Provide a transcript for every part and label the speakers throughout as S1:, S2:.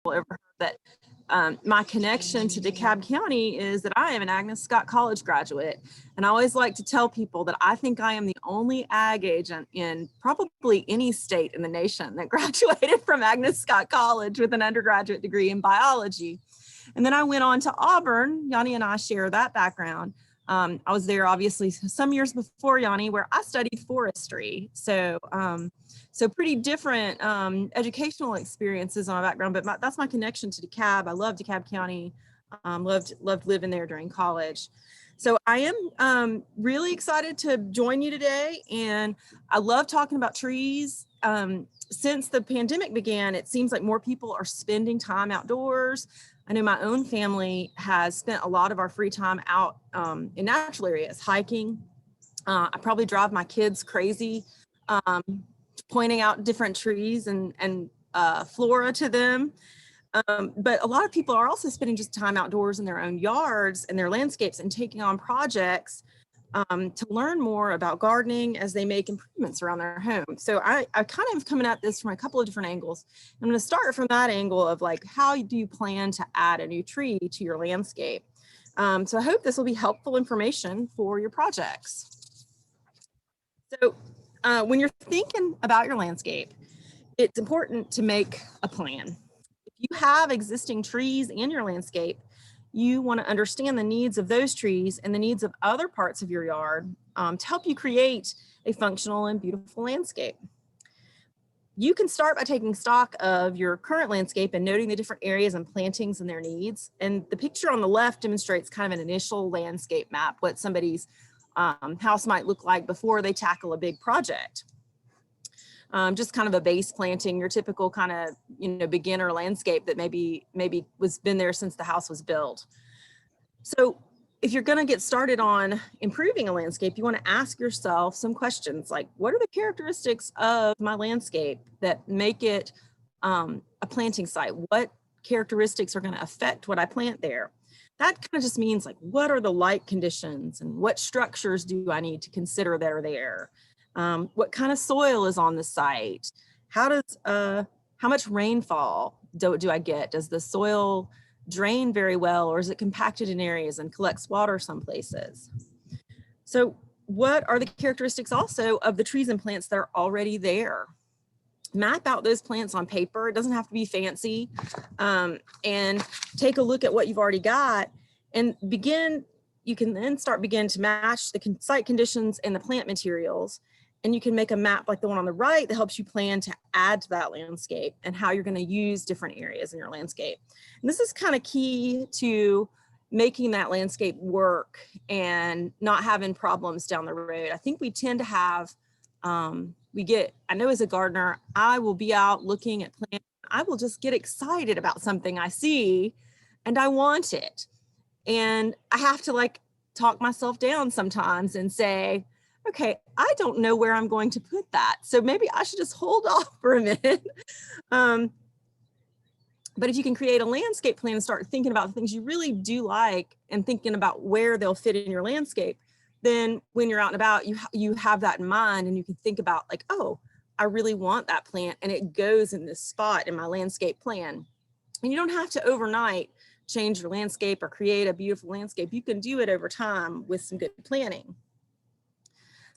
S1: ever heard that my connection to DeKalb County is that I am an Agnes Scott College graduate. And I always like to tell people that I think I am the only ag agent in probably any state in the nation that graduated from Agnes Scott College with an undergraduate degree in biology. And then I went on to Auburn. Yanni and I share that background. I was there obviously some years before Yanni, where I studied forestry. So pretty different educational experiences on my background, but that's my connection to DeKalb. I love DeKalb County, loved living there during college. So I am really excited to join you today, and I love talking about trees. Since the pandemic began, it seems like more people are spending time outdoors. I know my own family has spent a lot of our free time out in natural areas, hiking. I probably drive my kids crazy, pointing out different trees and flora to them. But a lot of people are also spending just time outdoors in their own yards and their landscapes and taking on projects to learn more about gardening as they make improvements around their home. So I kind of coming at this from a couple of different angles. I'm going to start from that angle of like, how do you plan to add a new tree to your landscape? So I hope this will be helpful information for your projects. So when you're thinking about your landscape, it's important to make a plan. If you have existing trees in your landscape, you want to understand the needs of those trees and the needs of other parts of your yard to help you create a functional and beautiful landscape. You can start by taking stock of your current landscape and noting the different areas and plantings and their needs. And the picture on the left demonstrates kind of an initial landscape map, what somebody's house might look like before they tackle a big project. Just kind of a base planting, your typical kind of, beginner landscape that maybe was been there since the house was built. So if you're going to get started on improving a landscape, you want to ask yourself some questions like, what are the characteristics of my landscape that make it a planting site? What characteristics are going to affect what I plant there? That kind of just means like, what are the light conditions and what structures do I need to consider that are there? What kind of soil is on the site? How much rainfall do I get? Does the soil drain very well, or is it compacted in areas and collects water some places? So what are the characteristics also of the trees and plants that are already there? Map out those plants on paper. It doesn't have to be fancy, and take a look at what you've already got and you can then begin to match the site conditions and the plant materials. And you can make a map like the one on the right that helps you plan to add to that landscape and how you're going to use different areas in your landscape. And this is kind of key to making that landscape work and not having problems down the road. I think we tend to have, I know as a gardener, I will be out looking at plants. I will just get excited about something I see and I want it. And I have to like talk myself down sometimes and say, okay, I don't know where I'm going to put that. So maybe I should just hold off for a minute. But if you can create a landscape plan and start thinking about the things you really do like and thinking about where they'll fit in your landscape, then when you're out and about, you have that in mind and you can think about like, oh, I really want that plant and it goes in this spot in my landscape plan. And you don't have to overnight change your landscape or create a beautiful landscape. You can do it over time with some good planning.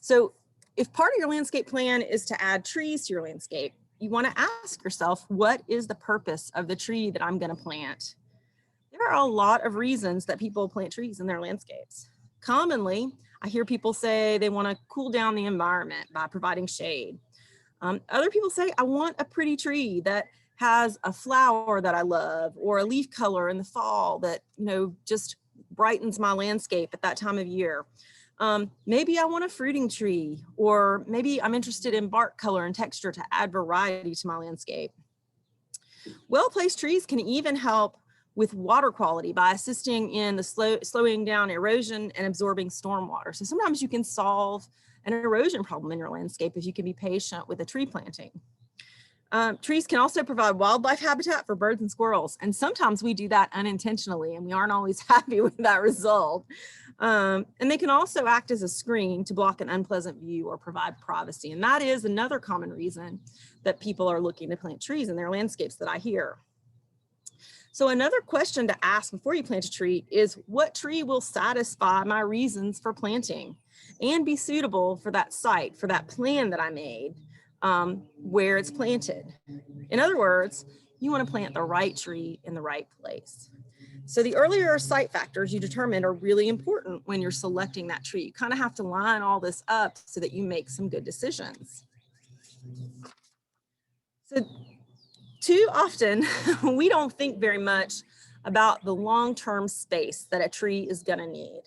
S1: So if part of your landscape plan is to add trees to your landscape, you want to ask yourself, what is the purpose of the tree that I'm going to plant? There are a lot of reasons that people plant trees in their landscapes. Commonly, I hear people say they want to cool down the environment by providing shade. Other people say, I want a pretty tree that has a flower that I love or a leaf color in the fall that, just brightens my landscape at that time of year. Maybe I want a fruiting tree, or maybe I'm interested in bark color and texture to add variety to my landscape. Well-placed trees can even help with water quality by assisting in the slowing down erosion and absorbing stormwater. So sometimes you can solve an erosion problem in your landscape if you can be patient with a tree planting. Trees can also provide wildlife habitat for birds and squirrels. And sometimes we do that unintentionally and we aren't always happy with that result. And they can also act as a screen to block an unpleasant view or provide privacy. And that is another common reason that people are looking to plant trees in their landscapes that I hear. So another question to ask before you plant a tree is, what tree will satisfy my reasons for planting and be suitable for that site, for that plan that I made, where it's planted? In other words, you want to plant the right tree in the right place. So the earlier site factors you determined are really important when you're selecting that tree. You kind of have to line all this up so that you make some good decisions. So too often, we don't think very much about the long-term space that a tree is going to need.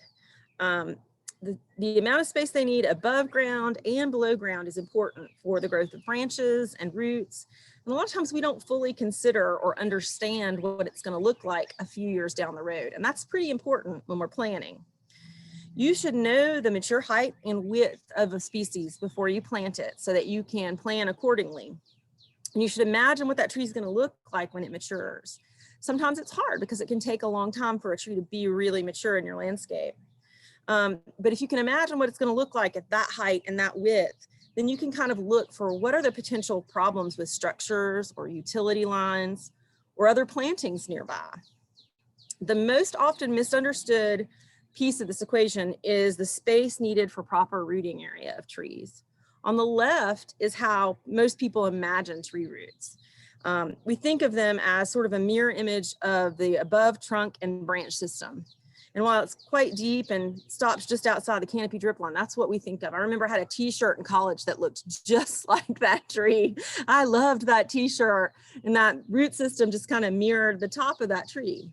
S1: The amount of space they need above ground and below ground is important for the growth of branches and roots. And a lot of times we don't fully consider or understand what it's going to look like a few years down the road. And that's pretty important when we're planting. You should know the mature height and width of a species before you plant it so that you can plan accordingly. And you should imagine what that tree is going to look like when it matures. Sometimes it's hard because it can take a long time for a tree to be really mature in your landscape. But if you can imagine what it's going to look like at that height and that width, then you can kind of look for what are the potential problems with structures or utility lines or other plantings nearby. The most often misunderstood piece of this equation is the space needed for proper rooting area of trees. On the left is how most people imagine tree roots. We think of them as sort of a mirror image of the above trunk and branch system. And while it's quite deep and stops just outside the canopy drip line, that's what we think of. I remember I had a t-shirt in college that looked just like that tree. I loved that t-shirt, and that root system just kind of mirrored the top of that tree.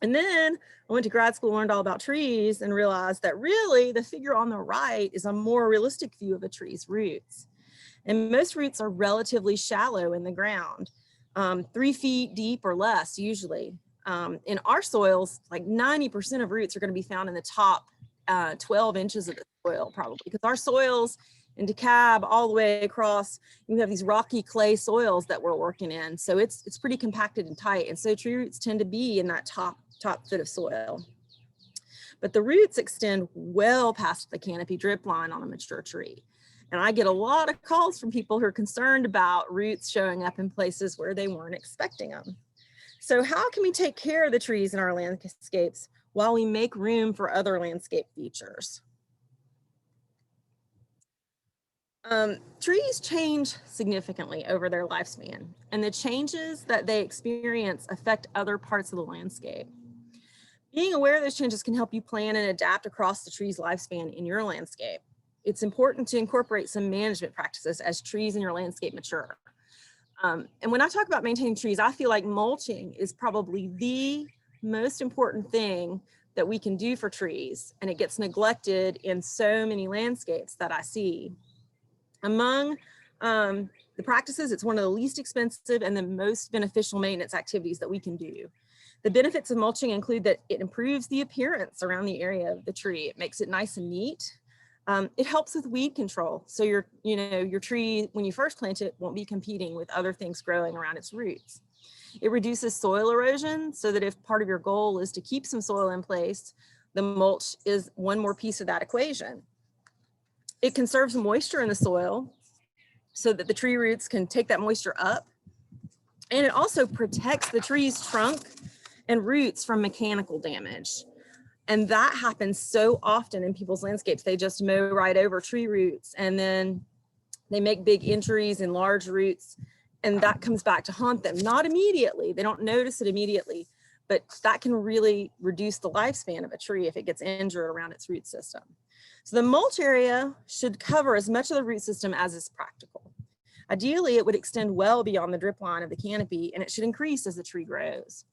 S1: And then I went to grad school, learned all about trees, and realized that really the figure on the right is a more realistic view of a tree's roots. And most roots are relatively shallow in the ground, 3 feet deep or less usually. In our soils, like 90% of roots are going to be found in the top 12 inches of the soil, probably, because our soils in DeKalb all the way across, you have these rocky clay soils that we're working in. So it's pretty compacted and tight. And so tree roots tend to be in that top foot of soil. But the roots extend well past the canopy drip line on a mature tree. And I get a lot of calls from people who are concerned about roots showing up in places where they weren't expecting them. So how can we take care of the trees in our landscapes while we make room for other landscape features? Trees change significantly over their lifespan, and the changes that they experience affect other parts of the landscape. Being aware of those changes can help you plan and adapt across the tree's lifespan in your landscape. It's important to incorporate some management practices as trees in your landscape mature. And when I talk about maintaining trees, I feel like mulching is probably the most important thing that we can do for trees, and it gets neglected in so many landscapes that I see. Among the practices, it's one of the least expensive and the most beneficial maintenance activities that we can do. The benefits of mulching include that it improves the appearance around the area of the tree. It makes it nice and neat. It helps with weed control. So your tree, when you first plant it, won't be competing with other things growing around its roots. It reduces soil erosion, so that if part of your goal is to keep some soil in place, the mulch is one more piece of that equation. It conserves moisture in the soil so that the tree roots can take that moisture up. And it also protects the tree's trunk and roots from mechanical damage. And that happens so often in people's landscapes. They just mow right over tree roots, and then they make big injuries in large roots, and that comes back to haunt them. Not immediately, they don't notice it immediately, but that can really reduce the lifespan of a tree if it gets injured around its root system. So the mulch area should cover as much of the root system as is practical. Ideally, it would extend well beyond the drip line of the canopy, and it should increase as the tree grows.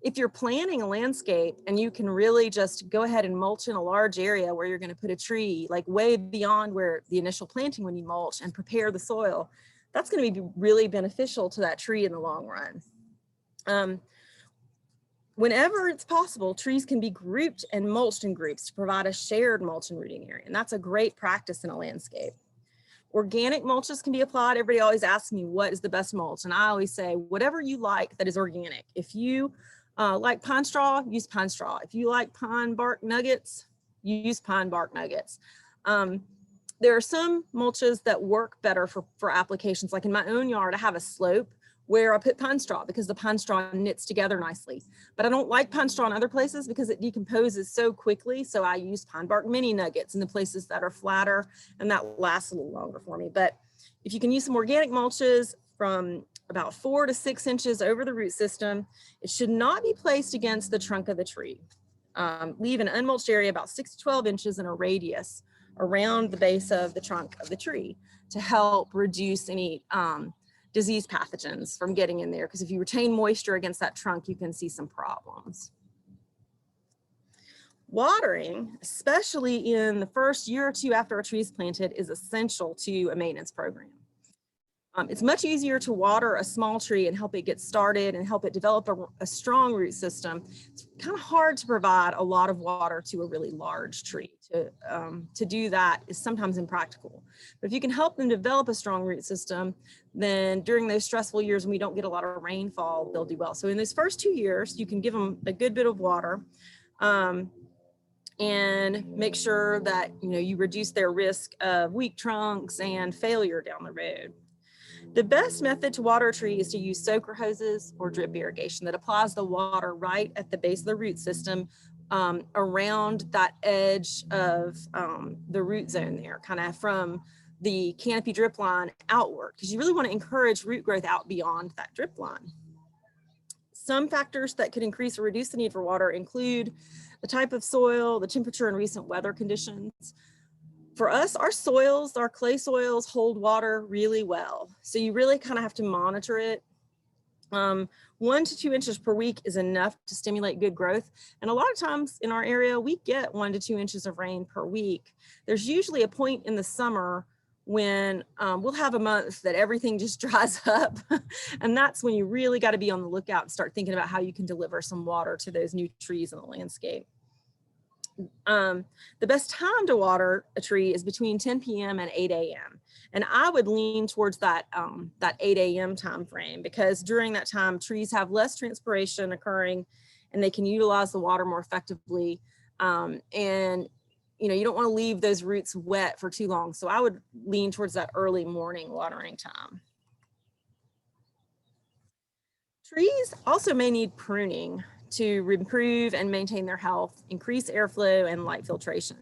S1: If you're planning a landscape and you can really just go ahead and mulch in a large area where you're going to put a tree, like way beyond where the initial planting when you mulch, and prepare the soil, that's going to be really beneficial to that tree in the long run. Whenever it's possible, trees can be grouped and mulched in groups to provide a shared mulch and rooting area. And that's a great practice in a landscape. Organic mulches can be applied. Everybody always asks me, what is the best mulch? And I always say, whatever you like that is organic. If you like pine straw, use pine straw. If you like pine bark nuggets, use pine bark nuggets. There are some mulches that work better for applications. Like in my own yard, I have a slope where I put pine straw because the pine straw knits together nicely. But I don't like pine straw in other places because it decomposes so quickly. So I use pine bark mini nuggets in the places that are flatter, and that lasts a little longer for me. But if you can use some organic mulches from about 4 to 6 inches over the root system, it should not be placed against the trunk of the tree. Leave an unmulched area about 6 to 12 inches in a radius around the base of the trunk of the tree to help reduce any disease pathogens from getting in there. Because if you retain moisture against that trunk, you can see some problems. Watering, especially in the first year or two after a tree is planted, is essential to a maintenance program. It's much easier to water a small tree and help it get started and help it develop a strong root system. It's kind of hard to provide a lot of water to a really large tree. To do that is sometimes impractical. But if you can help them develop a strong root system, then during those stressful years when we don't get a lot of rainfall, they'll do well. So in those first 2 years, you can give them a good bit of water and make sure that you reduce their risk of weak trunks and failure down the road. The best method to water a tree is to use soaker hoses or drip irrigation that applies the water right at the base of the root system around that edge of the root zone there, kind of from the canopy drip line outward, because you really want to encourage root growth out beyond that drip line. Some factors that could increase or reduce the need for water include the type of soil, the temperature, and recent weather conditions. For us, our soils, our clay soils hold water really well. So you really kind of have to monitor it. 1 to 2 inches per week is enough to stimulate good growth. And a lot of times in our area, we get 1 to 2 inches of rain per week. There's usually a point in the summer when we'll have a month that everything just dries up. And that's when you really got to be on the lookout and start thinking about how you can deliver some water to those new trees in the landscape. The best time to water a tree is between 10 p.m. and 8 a.m. And I would lean towards that 8 a.m. time frame, because during that time, trees have less transpiration occurring and they can utilize the water more effectively. And you don't want to leave those roots wet for too long. So I would lean towards that early morning watering time. Trees also may need pruning to improve and maintain their health, increase airflow, and light filtration.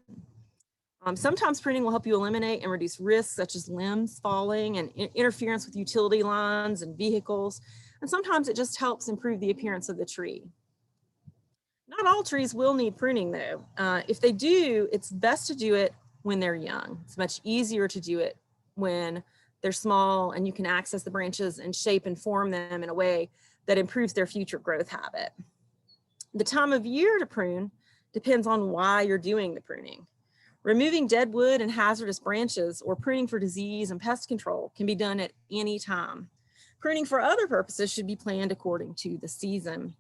S1: Sometimes pruning will help you eliminate and reduce risks such as limbs falling and interference with utility lines and vehicles. And sometimes it just helps improve the appearance of the tree. Not all trees will need pruning though. If they do, it's best to do it when they're young. It's much easier to do it when they're small and you can access the branches and shape and form them in a way that improves their future growth habit. The time of year to prune depends on why you're doing the pruning. Removing dead wood and hazardous branches or pruning for disease and pest control can be done at any time. Pruning for other purposes should be planned according to the season.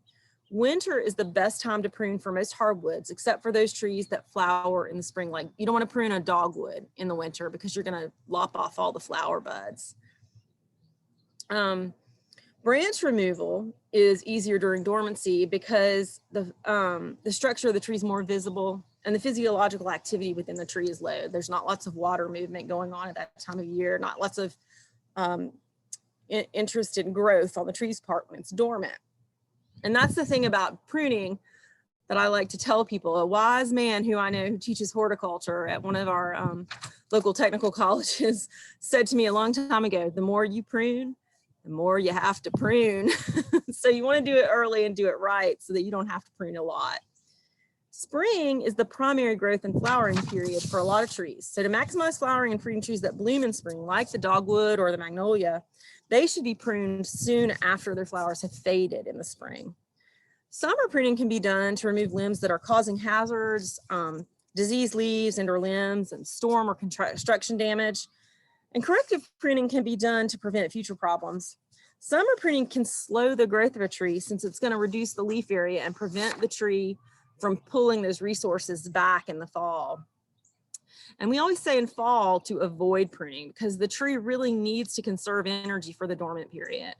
S1: Winter is the best time to prune for most hardwoods, except for those trees that flower in the spring. Like you don't want to prune a dogwood in the winter because you're going to lop off all the flower buds. Branch removal is easier during dormancy because the structure of the tree is more visible and the physiological activity within the tree is low. There's not lots of water movement going on at that time of year, not lots of interest in growth on the tree's part when it's dormant. And that's the thing about pruning that I like to tell people. A wise man who I know who teaches horticulture at one of our local technical colleges said to me a long time ago, the more you prune, the more you have to prune. So you want to do it early and do it right so that you don't have to prune a lot. Spring is the primary growth and flowering period for a lot of trees. So to maximize flowering and fruiting trees that bloom in spring, like the dogwood or the magnolia, they should be pruned soon after their flowers have faded in the spring. Summer pruning can be done to remove limbs that are causing hazards, diseased leaves and or limbs, and storm or construction damage. And corrective pruning can be done to prevent future problems. Summer pruning can slow the growth of a tree since it's going to reduce the leaf area and prevent the tree from pulling those resources back in the fall. And we always say in fall to avoid pruning because the tree really needs to conserve energy for the dormant period.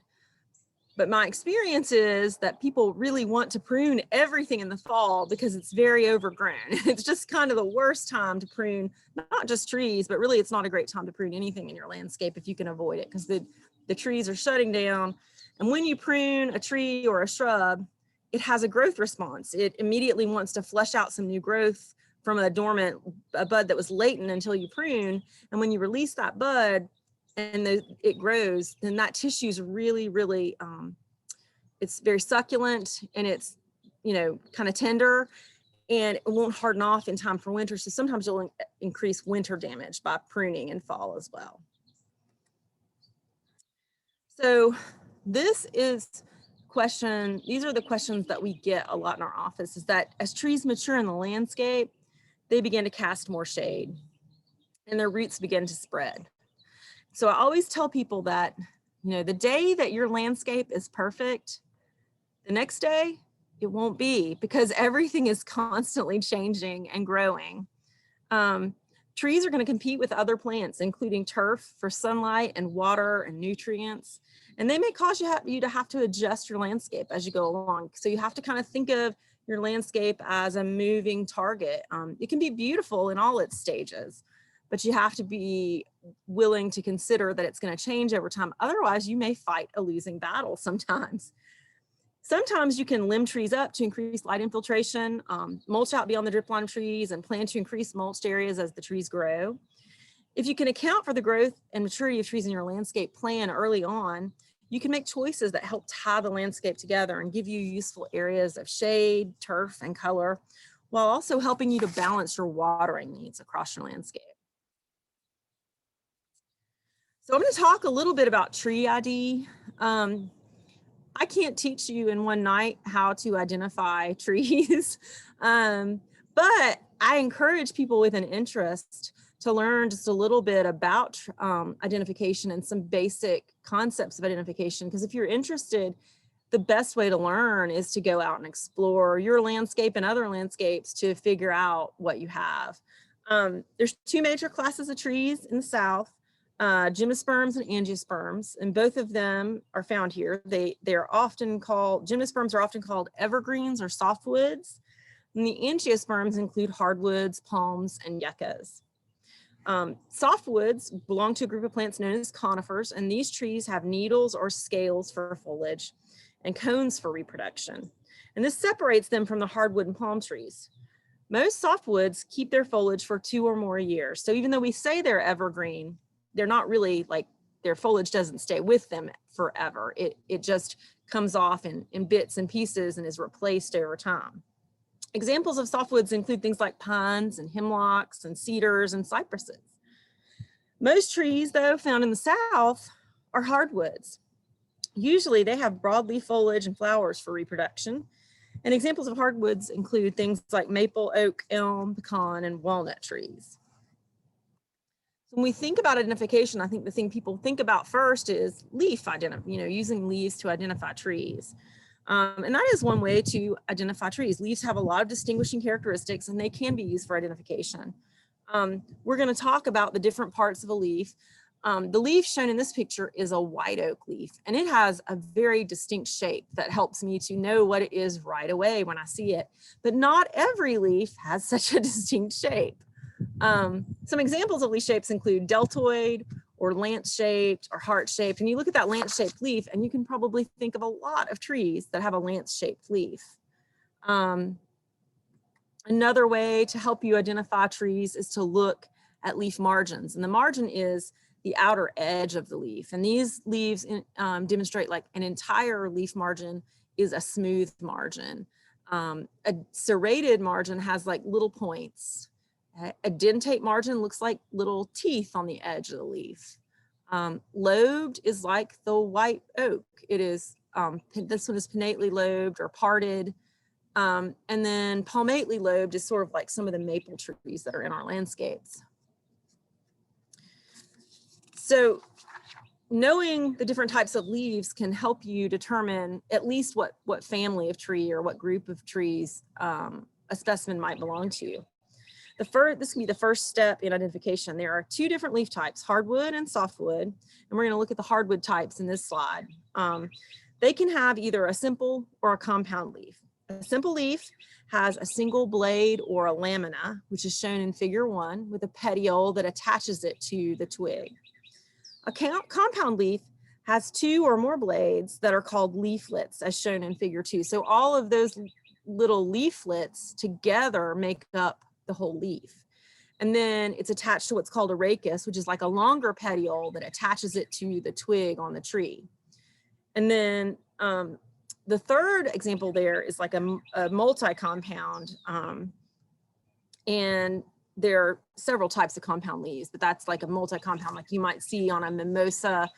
S1: But my experience is that people really want to prune everything in the fall because it's very overgrown. It's just kind of the worst time to prune, not just trees, but really it's not a great time to prune anything in your landscape if you can avoid it, because the trees are shutting down And when you prune a tree or a shrub, it has a growth response. It immediately wants to flush out some new growth from a bud that was latent until you prune. And when you release that bud and it grows, then that tissue is really, really, it's very succulent, and it's, kind of tender, and it won't harden off in time for winter. So sometimes you'll increase winter damage by pruning in fall as well. So these are the questions that we get a lot in our office, is that as trees mature in the landscape, they begin to cast more shade and their roots begin to spread. So I always tell people that, the day that your landscape is perfect, the next day it won't be, because everything is constantly changing and growing. Trees are going to compete with other plants, including turf, for sunlight and water and nutrients. And they may cause you to have to adjust your landscape as you go along. So you have to kind of think of your landscape as a moving target. It can be beautiful in all its stages, but you have to be willing to consider that it's going to change over time. Otherwise, you may fight a losing battle sometimes. Sometimes you can limb trees up to increase light infiltration, mulch out beyond the drip line of trees, and plan to increase mulched areas as the trees grow. If you can account for the growth and maturity of trees in your landscape plan early on, you can make choices that help tie the landscape together and give you useful areas of shade, turf, and color, while also helping you to balance your watering needs across your landscape. So I'm going to talk a little bit about tree ID. I can't teach you in one night how to identify trees, but I encourage people with an interest to learn just a little bit about identification and some basic concepts of identification. Because if you're interested, the best way to learn is to go out and explore your landscape and other landscapes to figure out what you have. There's two major classes of trees in the South. Gymnosperms and angiosperms, and both of them are found here. Gymnosperms are often called evergreens or softwoods, and the angiosperms include hardwoods, palms, and yuccas. Softwoods belong to a group of plants known as conifers, and these trees have needles or scales for foliage and cones for reproduction. And this separates them from the hardwood and palm trees. Most softwoods keep their foliage for 2 or more years. So even though we say they're evergreen, they're not really, like, their foliage doesn't stay with them forever. It just comes off in bits and pieces and is replaced over time. Examples of softwoods include things like pines and hemlocks and cedars and cypresses. Most trees, though, found in the South are hardwoods. Usually they have broadleaf foliage and flowers for reproduction. And examples of hardwoods include things like maple, oak, elm, pecan, and walnut trees. When we think about identification, I think the thing people think about first is using leaves to identify trees. And that is one way to identify trees. Leaves have a lot of distinguishing characteristics, and they can be used for identification. We're going to talk about the different parts of a leaf. The leaf shown in this picture is a white oak leaf, and it has a very distinct shape that helps me to know what it is right away when I see it. But not every leaf has such a distinct shape. Some examples of leaf shapes include deltoid or lance-shaped or heart-shaped. And you look at that lance-shaped leaf and you can probably think of a lot of trees that have a lance-shaped leaf. Another way to help you identify trees is to look at leaf margins. And the margin is the outer edge of the leaf. And these leaves demonstrate like an entire leaf margin is a smooth margin. A serrated margin has like little points. A dentate margin looks like little teeth on the edge of the leaf. Lobed is like the white oak. It is, this one is pinnately lobed or parted. And then palmately lobed is sort of like some of the maple trees that are in our landscapes. So knowing the different types of leaves can help you determine at least what family of tree or what group of trees a specimen might belong to. This can be the first step in identification. There are 2 different leaf types, hardwood and softwood, and we're going to look at the hardwood types in this slide. They can have either a simple or a compound leaf. A simple leaf has a single blade or a lamina, which is shown in figure 1, with a petiole that attaches it to the twig. A compound leaf has 2 or more blades that are called leaflets, as shown in figure 2. So all of those little leaflets together make up the whole leaf. And then it's attached to what's called a rachis, which is like a longer petiole that attaches it to the twig on the tree. And then the third example there is like a multi-compound, and there are several types of compound leaves, but that's like a multi-compound, like you might see on a mimosa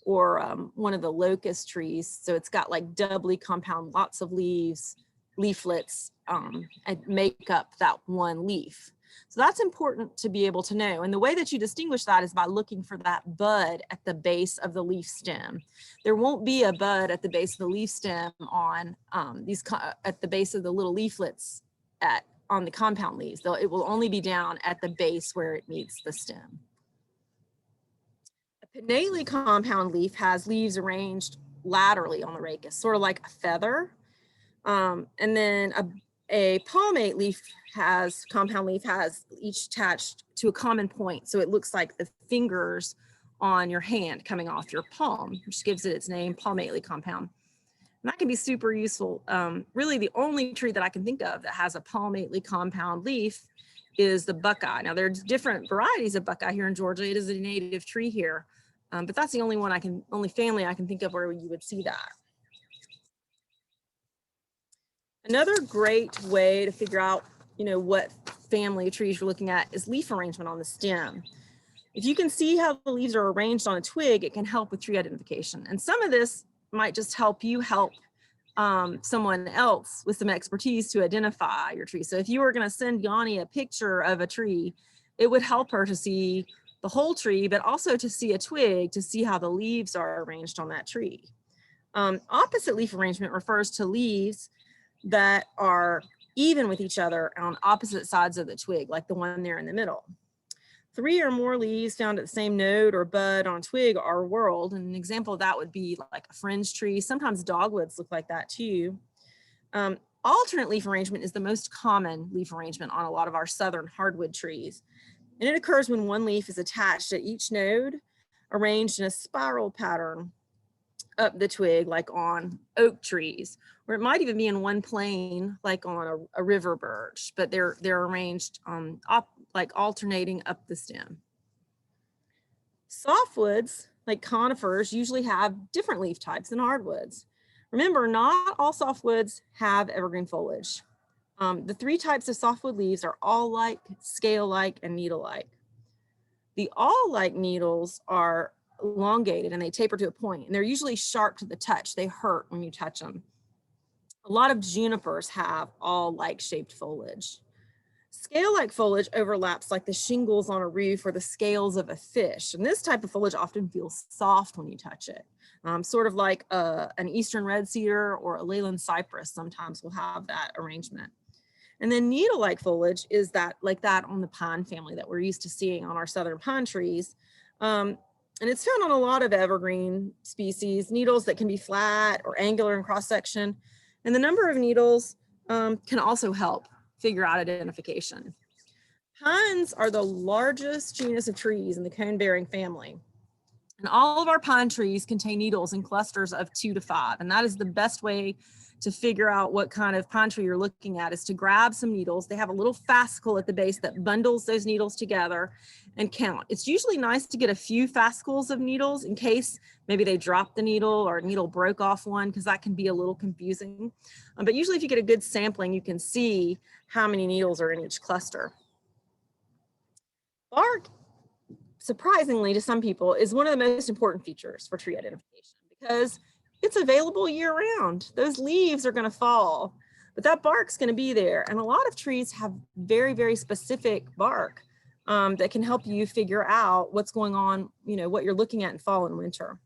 S1: or one of the locust trees. So it's got like doubly compound, lots of leaves, leaflets, and make up that one leaf. So that's important to be able to know. And the way that you distinguish that is by looking for that bud at the base of the leaf stem. There won't be a bud at the base of the leaf stem on at the base of the little leaflets on the compound leaves. Though it will only be down at the base where it meets the stem. A pinnately compound leaf has leaves arranged laterally on the rachis, sort of like a feather. And then a palmate leaf compound leaf has each attached to a common point. So it looks like the fingers on your hand coming off your palm, which gives it its name, palmately compound. And that can be super useful. Really the only tree that I can think of that has a palmately compound leaf is the buckeye. Now there's different varieties of buckeye here in Georgia. It is a native tree here, but that's the only family I can think of where you would see that. Another great way to figure out, what family of trees you're looking at is leaf arrangement on the stem. If you can see how the leaves are arranged on a twig, it can help with tree identification. And some of this might just help you help someone else with some expertise to identify your tree. So if you were going to send Yanni a picture of a tree, it would help her to see the whole tree, but also to see a twig, to see how the leaves are arranged on that tree. Opposite leaf arrangement refers to leaves that are even with each other on opposite sides of the twig, like the one there in the middle. 3 or more leaves found at the same node or bud on twig are whorled. And an example of that would be like a fringe tree. Sometimes dogwoods look like that too. Alternate leaf arrangement is the most common leaf arrangement on a lot of our southern hardwood trees. And it occurs when one leaf is attached at each node, arranged in a spiral pattern up the twig, like on oak trees, or it might even be in one plane, like on a river birch, but they're arranged like alternating up the stem. Softwoods, like conifers, usually have different leaf types than hardwoods. Remember, not all softwoods have evergreen foliage. The 3 types of softwood leaves are awl-like, scale-like, and needle-like. The awl-like needles are elongated and they taper to a point, and they're usually sharp to the touch. They hurt when you touch them. A lot of junipers have awl-like shaped foliage. Scale-like foliage overlaps like the shingles on a roof or the scales of a fish. And this type of foliage often feels soft when you touch it. Sort of like an eastern red cedar or a leyland cypress sometimes will have that arrangement. And then needle-like foliage is like that on the pine family that we're used to seeing on our southern pine trees. And it's found on a lot of evergreen species, needles that can be flat or angular in cross-section. And the number of needles can also help figure out identification. Pines are the largest genus of trees in the cone-bearing family. And all of our pine trees contain needles in clusters of 2 to 5. And that is the best way to figure out what kind of pine tree you're looking at, is to grab some needles. They have a little fascicle at the base that bundles those needles together and count. It's usually nice to get a few fascicles of needles in case maybe they dropped the needle or a needle broke off one, because that can be a little confusing. But usually if you get a good sampling, you can see how many needles are in each cluster. Bark, surprisingly to some people, is one of the most important features for tree identification because it's available year round. Those leaves are going to fall, but that bark's going to be there. And a lot of trees have very, very specific bark that can help you figure out what's going on, what you're looking at in fall and winter.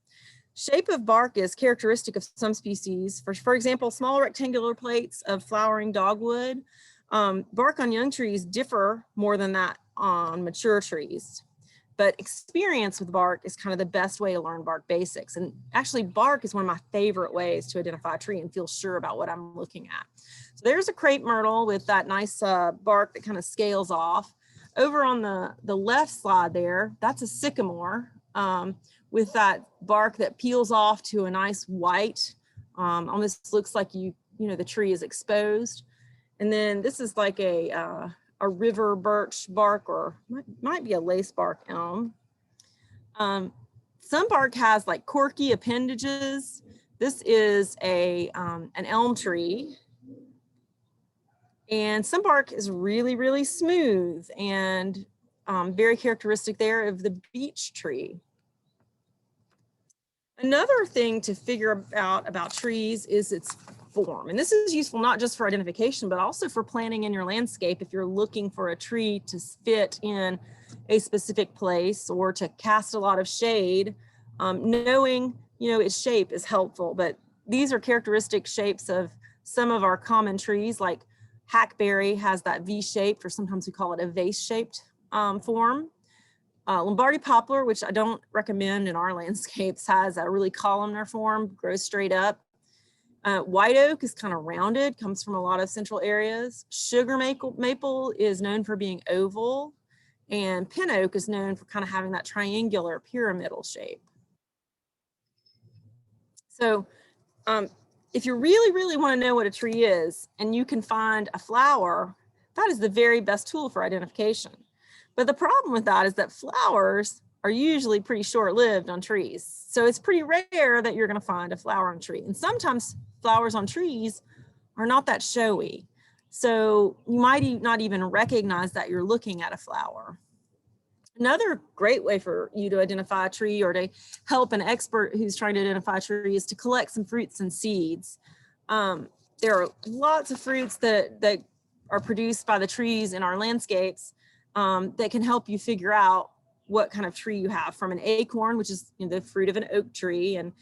S1: Shape of bark is characteristic of some species. For example, small rectangular plates of flowering dogwood. Bark on young trees differ more than that on mature trees. But experience with bark is kind of the best way to learn bark basics. And actually bark is one of my favorite ways to identify a tree and feel sure about what I'm looking at. So there's a crepe myrtle with that nice bark that kind of scales off. Over on the left slide there, that's a sycamore with that bark that peels off to a nice white. Almost looks like the tree is exposed. And then this is like a river birch bark, or might be a lace bark elm. Some bark has like corky appendages. This is an elm tree. And some bark is really, really smooth and very characteristic there of the beech tree. Another thing to figure out about trees is its form. And this is useful not just for identification, but also for planning in your landscape if you're looking for a tree to fit in a specific place or to cast a lot of shade. Knowing its shape is helpful, but these are characteristic shapes of some of our common trees, like hackberry has that V shape, or sometimes we call it a vase-shaped form. Lombardy poplar, which I don't recommend in our landscapes, has a really columnar form, grows straight up. White oak is kind of rounded, comes from a lot of central areas. Sugar maple is known for being oval, and pin oak is known for kind of having that triangular pyramidal shape. So if you really, really want to know what a tree is and you can find a flower, that is the very best tool for identification. But the problem with that is that flowers are usually pretty short-lived on trees. So it's pretty rare that you're going to find a flower on a tree. And sometimes flowers on trees are not that showy. So you might not even recognize that you're looking at a flower. Another great way for you to identify a tree or to help an expert who's trying to identify a tree is to collect some fruits and seeds. There are lots of fruits that are produced by the trees in our landscapes that can help you figure out what kind of tree you have, from an acorn, which is the fruit of an oak tree, and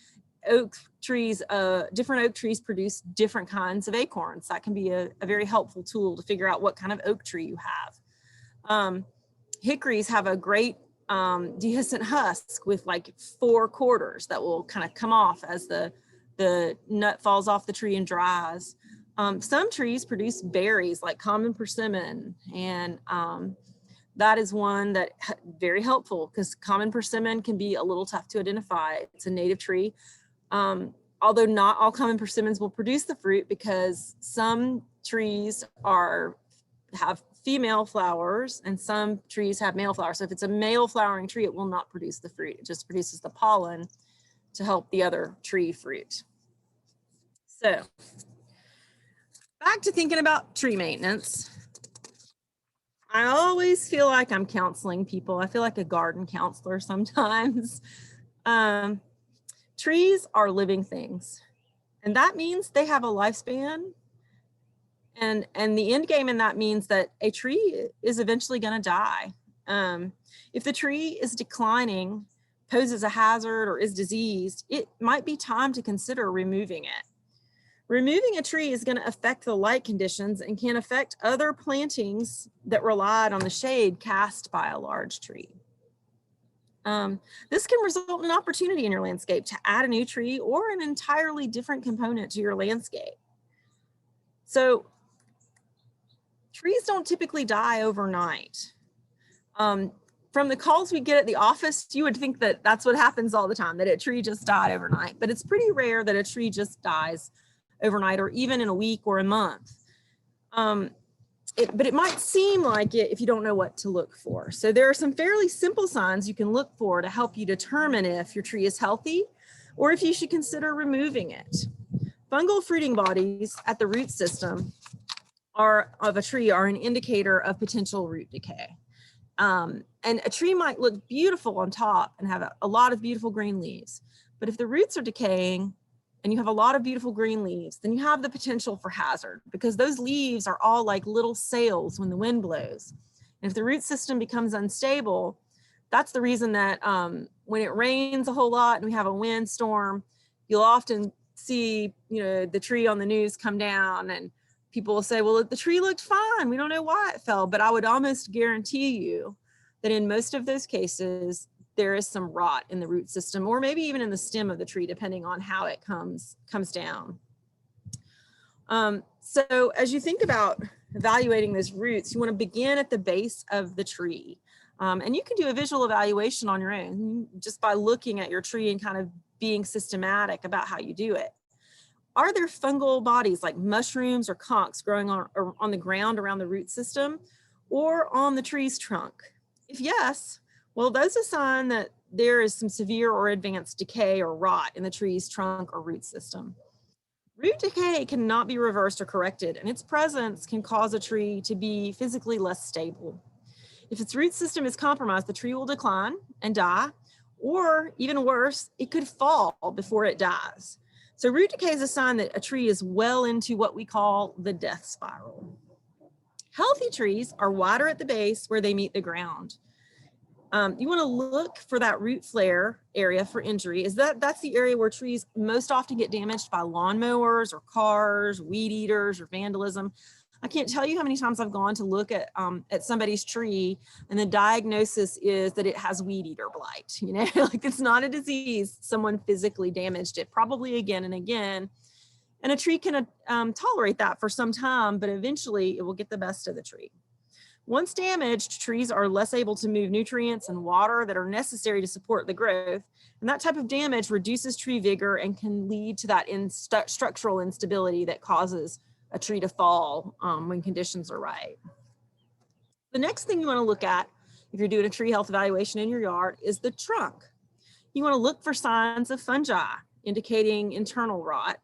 S1: different oak trees produce different kinds of acorns. That can be a very helpful tool to figure out what kind of oak tree you have. Hickories have a great dehiscent husk with like 4 quarters that will kind of come off as the nut falls off the tree and dries. Some trees produce berries like common persimmon, and that is one that very helpful because common persimmon can be a little tough to identify. It's a native tree. Although not all common persimmons will produce the fruit, because some trees have female flowers and some trees have male flowers. So if it's a male flowering tree, it will not produce the fruit. It just produces the pollen to help the other tree fruit. So back to thinking about tree maintenance. I always feel like I'm counseling people. I feel like a garden counselor sometimes. Trees are living things, and that means they have a lifespan. And the end game in that means that a tree is eventually going to die. If the tree is declining, poses a hazard, or is diseased, it might be time to consider removing it. Removing a tree is going to affect the light conditions and can affect other plantings that relied on the shade cast by a large tree. This can result in an opportunity in your landscape to add a new tree or an entirely different component to your landscape. So trees don't typically die overnight. From the calls we get at the office, you would think that that's what happens all the time, that a tree just died overnight, but it's pretty rare that a tree just dies overnight or even in a week or a month. But it might seem like it if you don't know what to look for. So there are some fairly simple signs you can look for to help you determine if your tree is healthy or if you should consider removing it. Fungal fruiting bodies at the root system of a tree are an indicator of potential root decay. And a tree might look beautiful on top and have a lot of beautiful green leaves. But if the roots are decaying and you have a lot of beautiful green leaves, then you have the potential for hazard, because those leaves are all like little sails when the wind blows. And if the root system becomes unstable, that's the reason that when it rains a whole lot and we have a windstorm, you'll often see, the tree on the news come down, and people will say, well, the tree looked fine, we don't know why it fell. But I would almost guarantee you that in most of those cases, there is some rot in the root system, or maybe even in the stem of the tree, depending on how it comes down. So as you think about evaluating those roots, you want to begin at the base of the tree. And you can do a visual evaluation on your own just by looking at your tree and kind of being systematic about how you do it. Are there fungal bodies like mushrooms or conchs growing on the ground around the root system or on the tree's trunk? If yes, well, that's a sign that there is some severe or advanced decay or rot in the tree's trunk or root system. Root decay cannot be reversed or corrected, and its presence can cause a tree to be physically less stable. If its root system is compromised, the tree will decline and die, or even worse, it could fall before it dies. So root decay is a sign that a tree is well into what we call the death spiral. Healthy trees are wider at the base where they meet the ground. You want to look for that root flare area for injury. That's the area where trees most often get damaged by lawnmowers or cars, weed eaters, or vandalism. I can't tell you how many times I've gone to look at somebody's tree and the diagnosis is that it has weed eater blight. You know, like it's not a disease. Someone physically damaged it, probably again and again. And a tree can tolerate that for some time, but eventually it will get the best of the tree. Once damaged, trees are less able to move nutrients and water that are necessary to support the growth. And that type of damage reduces tree vigor and can lead to that structural instability that causes a tree to fall when conditions are right. The next thing you want to look at if you're doing a tree health evaluation in your yard is the trunk. You want to look for signs of fungi indicating internal rot.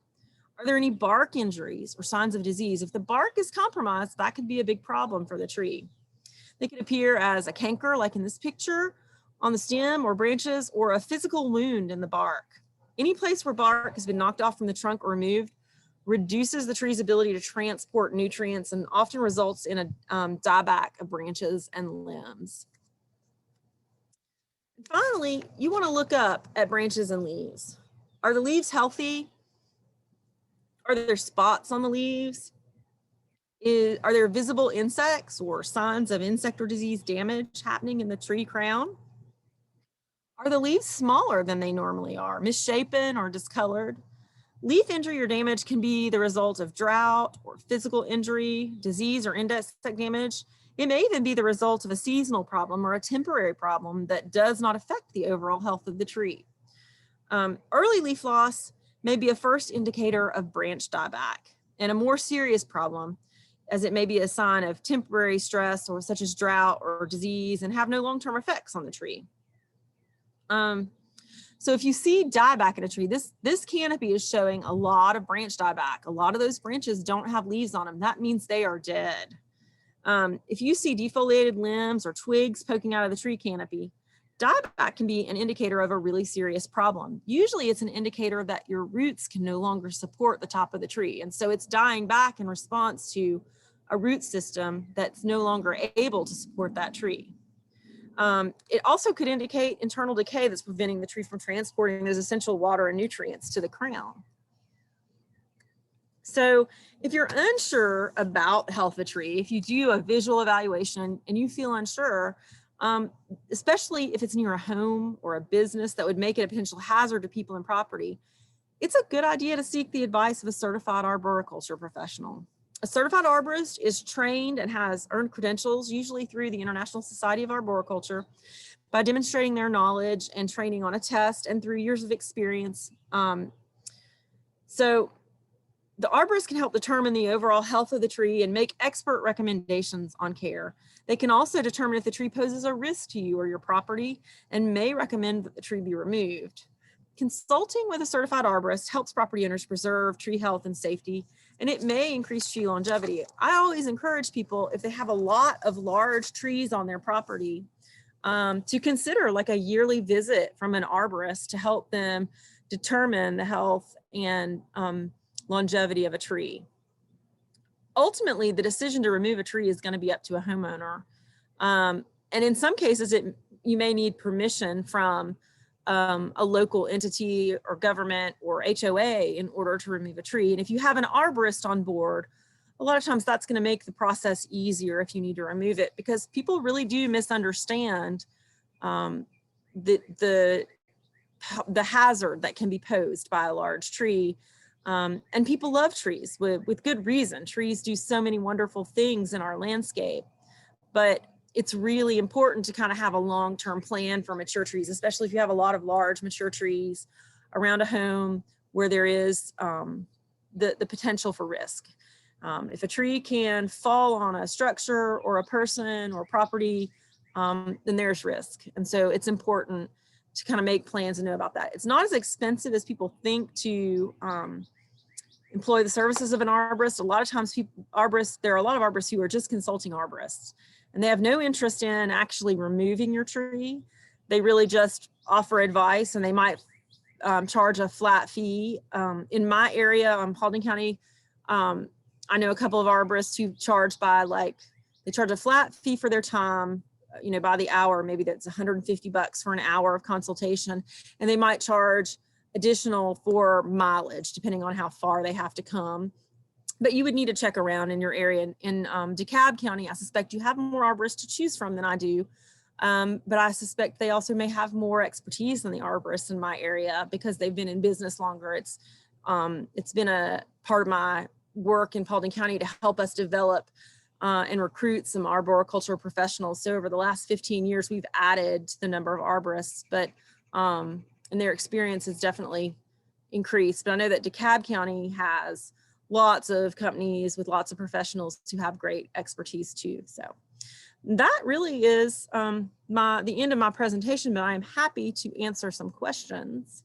S1: Are there any bark injuries or signs of disease? If the bark is compromised, that could be a big problem for the tree. They could appear as a canker, like in this picture, on the stem or branches, or a physical wound in the bark. Any place where bark has been knocked off from the trunk or removed reduces the tree's ability to transport nutrients and often results in a dieback of branches and limbs. And finally, you want to look up at branches and leaves. Are the leaves healthy? Are there spots on the leaves? Are there visible insects or signs of insect or disease damage happening in the tree crown? Are the leaves smaller than they normally are, misshapen or discolored? Leaf injury or damage can be the result of drought or physical injury, disease or insect damage. It may even be the result of a seasonal problem or a temporary problem that does not affect the overall health of the tree. Early leaf loss may be a first indicator of branch dieback, and a more serious problem, as it may be a sign of temporary stress or such as drought or disease and have no long-term effects on the tree. So if you see dieback in a tree, this canopy is showing a lot of branch dieback. A lot of those branches don't have leaves on them. That means they are dead. If you see defoliated limbs or twigs poking out of the tree canopy, dieback can be an indicator of a really serious problem. Usually it's an indicator that your roots can no longer support the top of the tree. And so it's dying back in response to a root system that's no longer able to support that tree. It also could indicate internal decay that's preventing the tree from transporting those essential water and nutrients to the crown. So if you're unsure about the health of a tree, if you do a visual evaluation and you feel unsure, especially if it's near a home or a business that would make it a potential hazard to people and property, it's a good idea to seek the advice of a certified arboriculture professional. A certified arborist is trained and has earned credentials, usually through the International Society of Arboriculture, by demonstrating their knowledge and training on a test and through years of experience. So the arborist can help determine the overall health of the tree and make expert recommendations on care. They can also determine if the tree poses a risk to you or your property and may recommend that the tree be removed. Consulting with a certified arborist helps property owners preserve tree health and safety, and it may increase tree longevity. I always encourage people, if they have a lot of large trees on their property, to consider like a yearly visit from an arborist to help them determine the health and longevity of a tree. Ultimately, the decision to remove a tree is going to be up to a homeowner. And in some cases, you may need permission from a local entity or government or HOA in order to remove a tree. And if you have an arborist on board, a lot of times that's going to make the process easier if you need to remove it, because people really do misunderstand the hazard that can be posed by a large tree. And people love trees with good reason. Trees do so many wonderful things in our landscape. But it's really important to kind of have a long-term plan for mature trees, especially if you have a lot of large mature trees around a home where there is the potential for risk. If a tree can fall on a structure or a person or property, then there's risk. And so it's important to kind of make plans and know about that. It's not as expensive as people think to employ the services of an arborist. A lot of times there are a lot of arborists who are just consulting arborists, and they have no interest in actually removing your tree. They really just offer advice, and they might charge a flat fee. In my area, Paulding County, I know a couple of arborists who charge they charge a flat fee for their time, by the hour. Maybe that's $150 for an hour of consultation. And they might charge additional for mileage, depending on how far they have to come. But you would need to check around in your area. In DeKalb County, I suspect you have more arborists to choose from than I do. But I suspect they also may have more expertise than the arborists in my area because they've been in business longer. It's been a part of my work in Paulding County to help us develop and recruit some arboriculture professionals. So over the last 15 years, we've added to the number of arborists, but and their experience has definitely increased. But I know that DeKalb County has lots of companies with lots of professionals who have great expertise too. So that really is the end of my presentation, but I'm happy to answer some questions.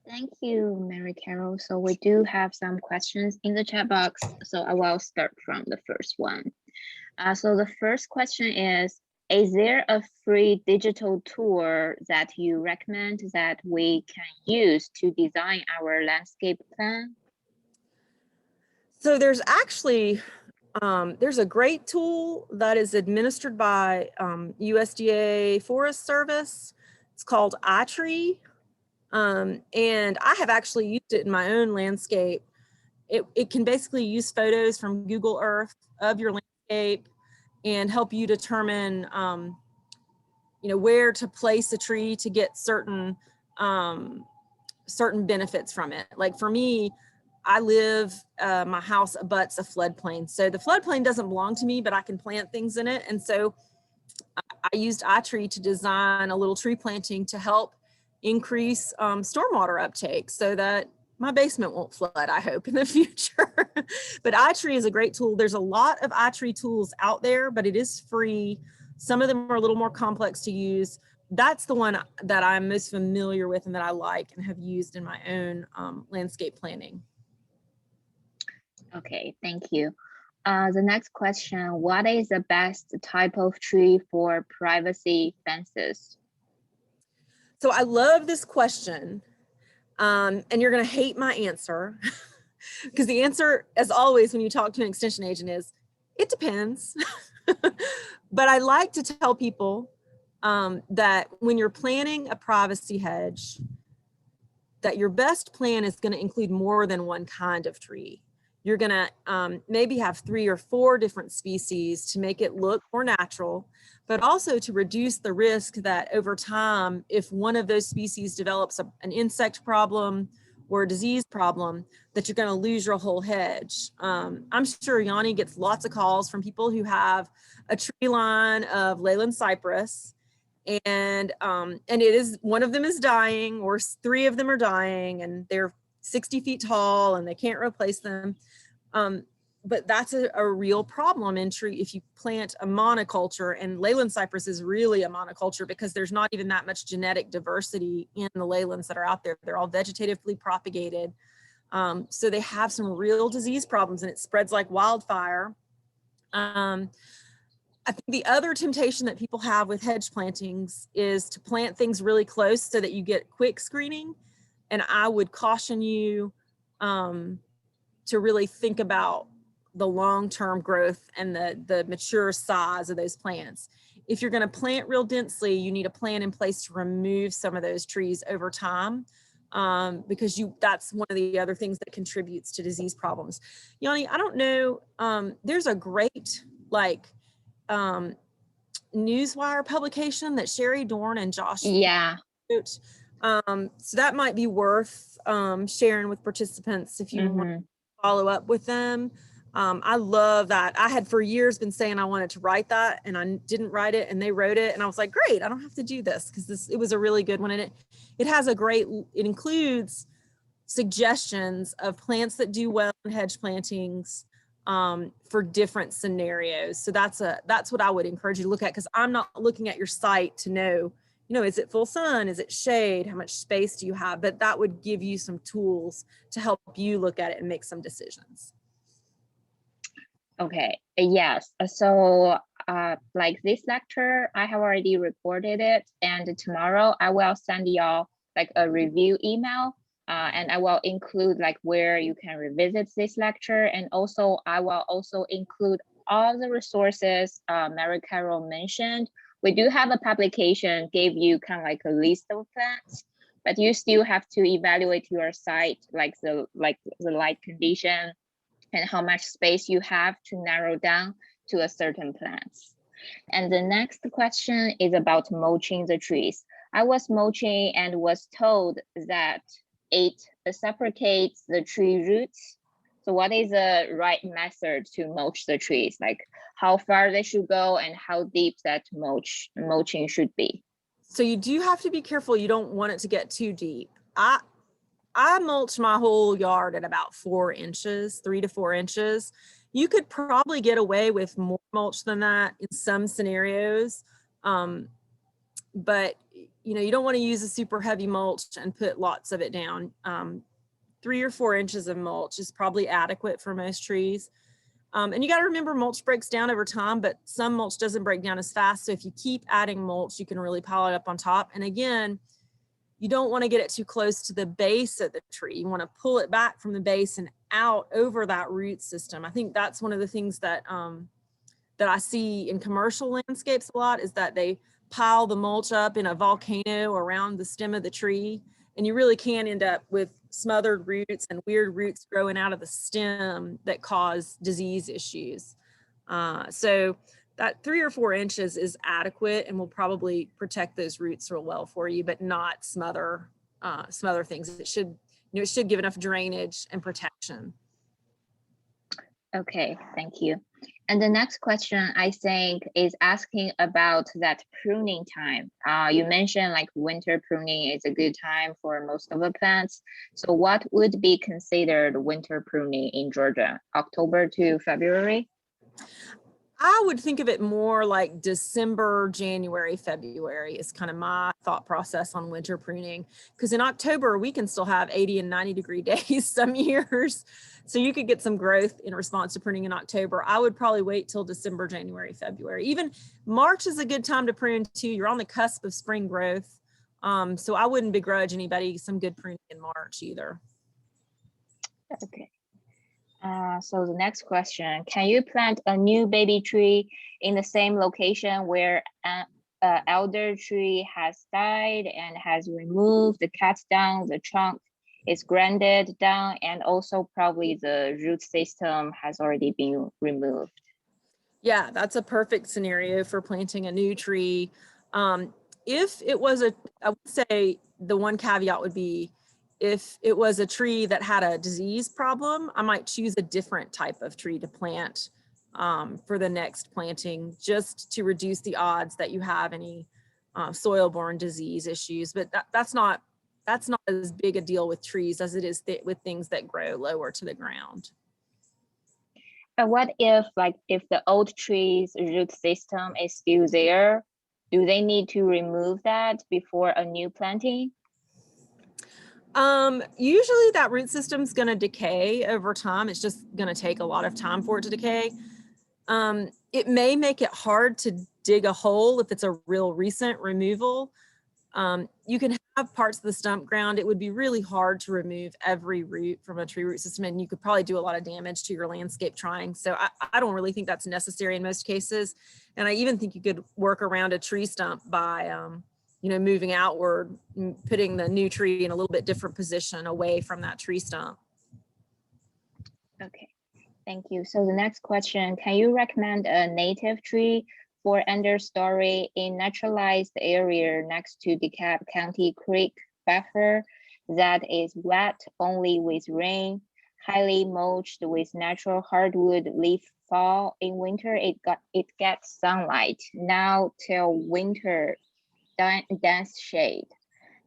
S2: Thank you, Mary Carol. So we do have some questions in the chat box. So I will start from the first one. So the first question is there a free digital tool that you recommend that we can use to design our landscape plan?
S1: So there's actually, there's a great tool that is administered by USDA Forest Service. It's called iTree. And I have actually used it in my own landscape. It can basically use photos from Google Earth of your landscape and help you determine, where to place a tree to get certain benefits from it. Like for me, I live, my house abuts a floodplain. So the floodplain doesn't belong to me, but I can plant things in it. And so I used iTree to design a little tree planting to help increase stormwater uptake so that my basement won't flood, I hope, in the future. But iTree is a great tool. There's a lot of iTree tools out there, but it is free. Some of them are a little more complex to use. That's the one that I'm most familiar with and that I like and have used in my own landscape planning.
S2: Okay, thank you. The next question, what is the best type of tree for privacy fences?
S1: So I love this question, and you're going to hate my answer because the answer, as always, when you talk to an extension agent is, it depends. But I like to tell people that when you're planning a privacy hedge, that your best plan is going to include more than one kind of tree. You're going to maybe have 3 or 4 different species to make it look more natural, but also to reduce the risk that over time, if one of those species develops an insect problem or a disease problem, that you're going to lose your whole hedge. I'm sure Yanni gets lots of calls from people who have a tree line of Leyland cypress, and it is, one of them is dying, or 3 of them are dying, and they're 60 feet tall and they can't replace them. But that's a real problem in tree if you plant a monoculture, and Leyland cypress is really a monoculture because there's not even that much genetic diversity in the Leylands that are out there. They're all vegetatively propagated. So they have some real disease problems, and it spreads like wildfire. I think the other temptation that people have with hedge plantings is to plant things really close so that you get quick screening. And I would caution you to really think about the long-term growth and the mature size of those plants. If you're going to plant real densely, you need a plan in place to remove some of those trees over time, because that's one of the other things that contributes to disease problems. Yanni, I don't know, there's a great newswire publication that Sherry Dorn and Josh wrote. So that might be worth sharing with participants if you want to follow up with them. I love that. I had for years been saying I wanted to write that and I didn't write it, and they wrote it, and I was like, great, I don't have to do this, because it was a really good one. And it has it includes suggestions of plants that do well in hedge plantings for different scenarios. So that's what I would encourage you to look at, because I'm not looking at your site to know, is it full sun? Is it shade? How much space do you have? But that would give you some tools to help you look at it and make some decisions.
S2: Okay, yes. So like this lecture, I have already recorded it, and tomorrow I will send y'all like a review email, and I will include like where you can revisit this lecture, and also I will also include all the resources Mary Carol mentioned. We do have a publication, gave you kind of like a list of plants, but you still have to evaluate your site, like the light condition, and how much space you have to narrow down to a certain plants. And the next question is about mulching the trees. I was mulching and was told that it suffocates the tree roots. So what is the right method to mulch the trees? Like how far they should go and how deep that mulching should be?
S1: So you do have to be careful. You don't want it to get too deep. I mulch my whole yard at about 4 inches, 3 to 4 inches. You could probably get away with more mulch than that in some scenarios. But you don't want to use a super heavy mulch and put lots of it down. 3 or 4 inches of mulch is probably adequate for most trees. And you got to remember, mulch breaks down over time, but some mulch doesn't break down as fast. So if you keep adding mulch, you can really pile it up on top. And again, you don't want to get it too close to the base of the tree. You want to pull it back from the base and out over that root system. I think that's one of the things that that I see in commercial landscapes a lot, is that they pile the mulch up in a volcano around the stem of the tree. And you really can end up with smothered roots and weird roots growing out of the stem that cause disease issues. So that 3 or 4 inches is adequate and will probably protect those roots real well for you, but not smother things. It should give enough drainage and protection.
S2: Okay, thank you. And the next question, I think, is asking about that pruning time. You mentioned like winter pruning is a good time for most of the plants. So what would be considered winter pruning in Georgia? October to February?
S1: I would think of it more like December, January, February is kind of my thought process on winter pruning. Because in October, we can still have 80 and 90-degree days some years. So you could get some growth in response to pruning in October. I would probably wait till December, January, February. Even March is a good time to prune too. You're on the cusp of spring growth. So I wouldn't begrudge anybody some good pruning in March either.
S2: Okay. So the next question, can you plant a new baby tree in the same location where an elder tree has died and has removed, cut down the trunk is grinded down, and also probably the root system has already been removed?
S1: Yeah, that's a perfect scenario for planting a new tree. If it was I would say the one caveat would be, if it was a tree that had a disease problem, I might choose a different type of tree to plant for the next planting, just to reduce the odds that you have any soil-borne disease issues. But that's not as big a deal with trees as it is with things that grow lower to the ground.
S2: But what if the old tree's root system is still there? Do they need to remove that before a new planting?
S1: Usually that root system is going to decay over time. It's just going to take a lot of time for it to decay. It may make it hard to dig a hole if it's a real recent removal. You can have parts of the stump ground. It would be really hard to remove every root from a tree root system, and you could probably do a lot of damage to your landscape trying. So I don't really think that's necessary in most cases. And I even think you could work around a tree stump by, moving outward, putting the new tree in a little bit different position away from that tree stump.
S2: Okay, thank you. So the next question, can you recommend a native tree for understory in naturalized area next to DeKalb County Creek buffer that is wet only with rain? highly mulched with natural hardwood leaf fall. In winter, it gets sunlight. Now till winter, dense shade.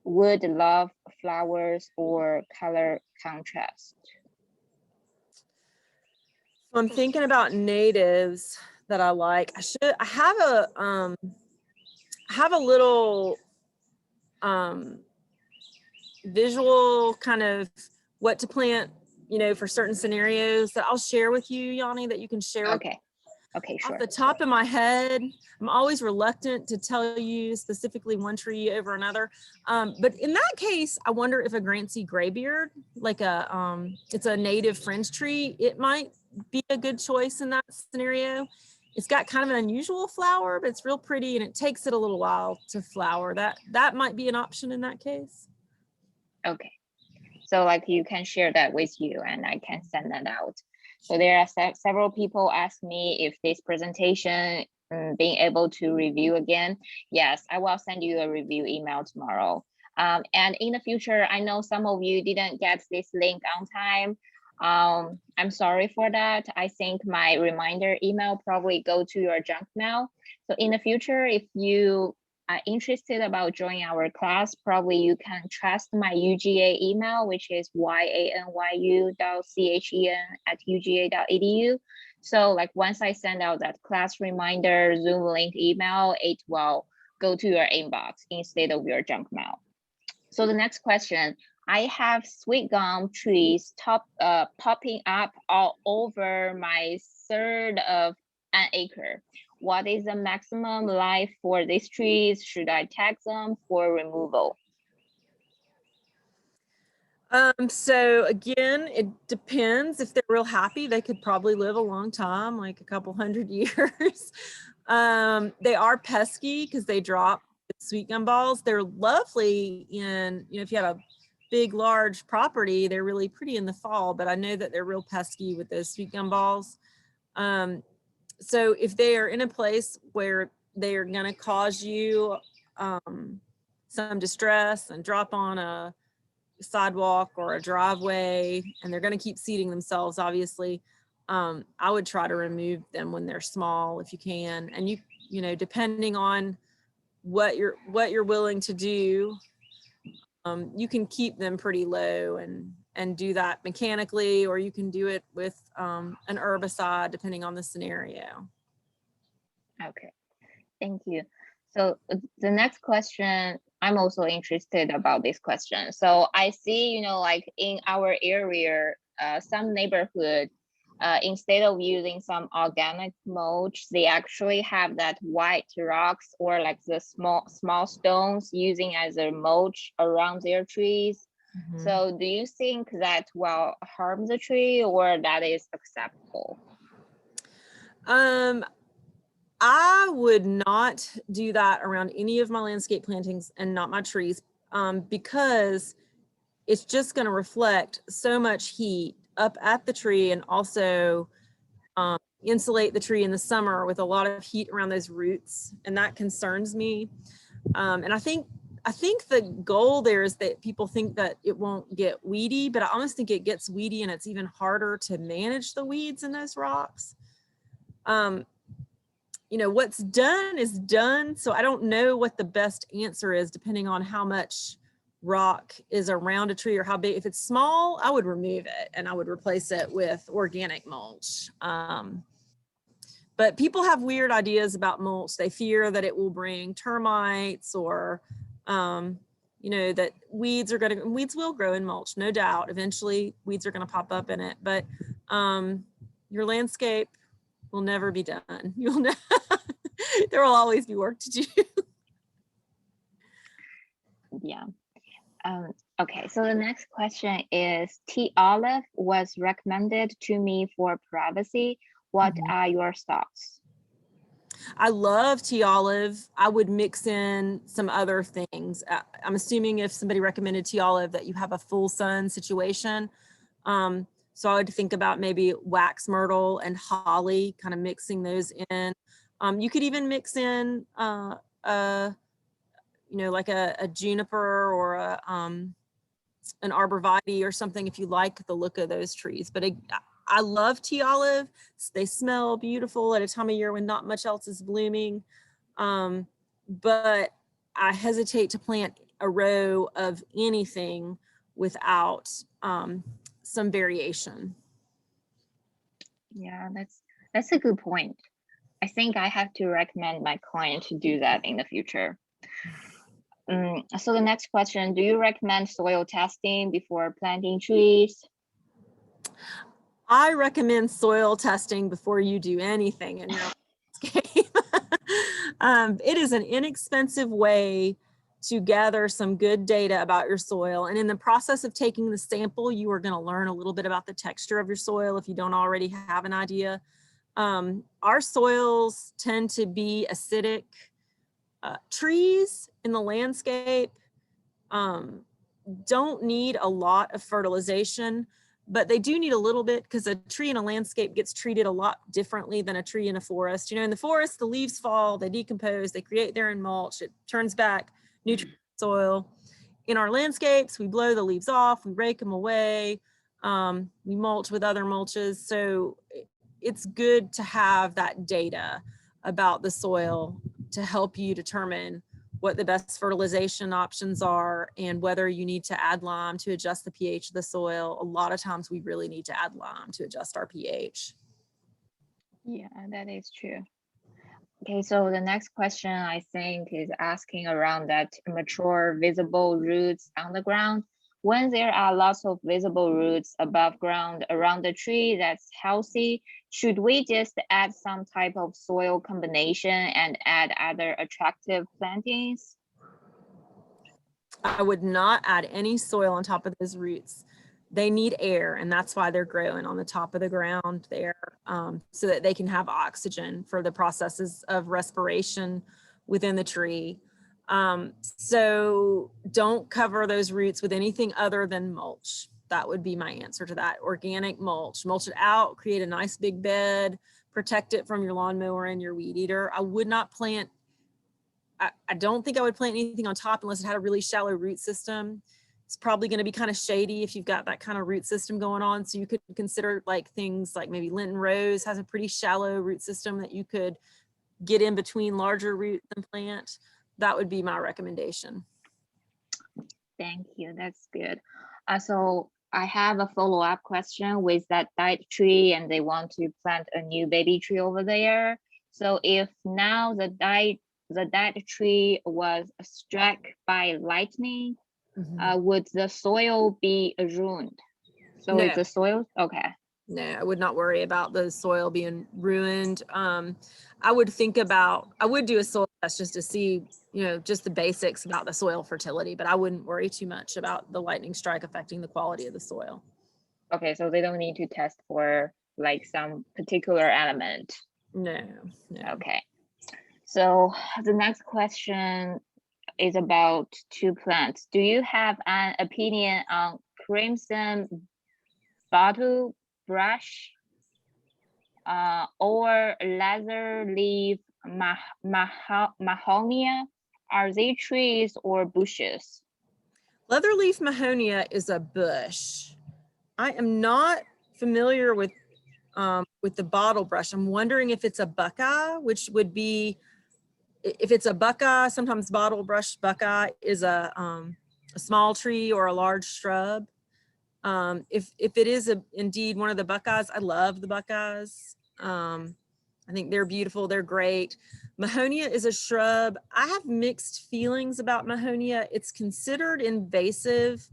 S2: Would love flowers or color contrast.
S1: So I'm thinking about natives that I like. I have a little visual kind of what to plant, for certain scenarios that I'll share with you, Yanni, that you can share.
S2: Okay. Okay,
S1: Off
S2: sure.
S1: the top of my head, I'm always reluctant to tell you specifically one tree over another. But in that case, I wonder if a Grancy graybeard, like it's a native fringe tree, it might be a good choice in that scenario. It's got kind of an unusual flower, but it's real pretty and it takes it a little while to flower. That might be an option in that case.
S2: Okay. So like you can share that with you and I can send that out. So there are several people ask me if this presentation being able to review again. Yes, I will send you a review email tomorrow. And in the future, I know some of you didn't get this link on time. I'm sorry for that. I think my reminder email probably go to your junk mail. So in the future, if you are interested about joining our class, probably you can trust my UGA email, which is yanyu.chen@uga.edu. So like once I send out that class reminder Zoom link email, it will go to your inbox instead of your junk mail. So the next question, I have sweet gum trees popping up all over my third of an acre. What is the maximum life for these trees? Should I tag them for removal?
S1: So again, it depends. If they're real happy, they could probably live a long time, like a couple hundred years. They are pesky because they drop sweet gum balls. They're lovely in, if you have a big, large property, they're really pretty in the fall, but I know that they're real pesky with those sweet gum balls. So if they are in a place where they are going to cause you some distress and drop on a sidewalk or a driveway, and they're going to keep seeding themselves, obviously, I would try to remove them when they're small if you can. And depending on what you're willing to do, you can keep them pretty low and do that mechanically, or you can do it with an herbicide, depending on the scenario.
S2: Okay, thank you. So the next question, I'm also interested about this question. So I see, like in our area, some neighborhood, instead of using some organic mulch, they actually have that white rocks or like the small stones using as a mulch around their trees.
S1: Mm-hmm.
S2: So do you think that will harm the tree or that is acceptable?
S1: I would not do that around any of my landscape plantings and not my trees, because it's just going to reflect so much heat up at the tree and also insulate the tree in the summer with a lot of heat around those roots. And that concerns me. And I think the goal there is that people think that it won't get weedy, but I almost think it gets weedy and it's even harder to manage the weeds in those rocks. What's done is done. So I don't know what the best answer is depending on how much rock is around a tree or how big. If it's small, I would remove it and I would replace it with organic mulch. But people have weird ideas about mulch. They fear that it will bring termites or, that weeds will grow in mulch, no doubt. Eventually weeds are going to pop up in it, but your landscape will never be done. There will always be work to do.
S2: Yeah. Okay, so the next question is tea olive was recommended to me for privacy. What are your thoughts?
S1: I love tea olive. I would mix in some other things. I'm assuming if somebody recommended tea olive that you have a full sun situation. So I would think about maybe wax myrtle and holly, kind of mixing those in. You could even mix in like a juniper or an arborvitae or something if you like the look of those trees. But I love tea olive. They smell beautiful at a time of year when not much else is blooming. But I hesitate to plant a row of anything without some variation.
S2: Yeah, that's a good point. I think I have to recommend my client to do that in the future. So the next question, do you recommend soil testing before planting trees?
S1: I recommend soil testing before you do anything in your landscape. It is an inexpensive way to gather some good data about your soil. And in the process of taking the sample, you are going to learn a little bit about the texture of your soil if you don't already have an idea. Our soils tend to be acidic. Trees in the landscape don't need a lot of fertilization, but they do need a little bit because a tree in a landscape gets treated a lot differently than a tree in a forest. You know, in the forest, the leaves fall, they decompose, they create their own mulch, it turns back nutrient soil. In our landscapes, we blow the leaves off, we rake them away, we mulch with other mulches. So it's good to have that data about the soil to help you determine what the best fertilization options are and whether you need to add lime to adjust the pH of the soil. A lot of times we really need to add lime to adjust our pH.
S2: Yeah, that is true. Okay, so the next question I think is asking around that mature visible roots on the ground. When there are lots of visible roots above ground around the tree that's healthy, should we just add some type of soil combination and add other attractive plantings?
S1: I would not add any soil on top of those roots. They need air, and that's why they're growing on the top of the ground there, so that they can have oxygen for the processes of respiration within the tree. So don't cover those roots with anything other than mulch. That would be my answer to that. Organic mulch. Mulch it out, create a nice big bed, protect it from your lawnmower and your weed eater. I would not plant, I don't think I would plant anything on top unless it had a really shallow root system. It's probably going to be kind of shady if you've got that kind of root system going on. So you could consider like things like maybe Linton Rose has a pretty shallow root system that you could get in between larger roots and plant. That would be my recommendation.
S2: Thank you. That's good. So I have a follow-up question with that diet tree, and they want to plant a new baby tree over there. So if now the diet tree was struck by lightning, would the soil be ruined? So
S1: No.
S2: is the soil okay?
S1: No, I would not worry about the soil being ruined. I would do a soil test just to see, you know, just the basics about the soil fertility, but I wouldn't worry too much about the lightning strike affecting the quality of the soil.
S2: Okay, so they don't need to test for like some particular element.
S1: No.
S2: Okay. So the next question is about two plants. Do you have an opinion on crimson bottle brush or leather leaf mahonia? Are they trees or bushes?
S1: Leatherleaf mahonia is a bush. I am not familiar with the bottle brush. I'm wondering if it's a buckeye, which would be, if it's a buckeye, sometimes bottle brush buckeye is a small tree or a large shrub. If it is indeed one of the buckeyes, I love the buckeyes. I think they're beautiful. They're great. Mahonia is a shrub. I have mixed feelings about Mahonia. It's considered invasive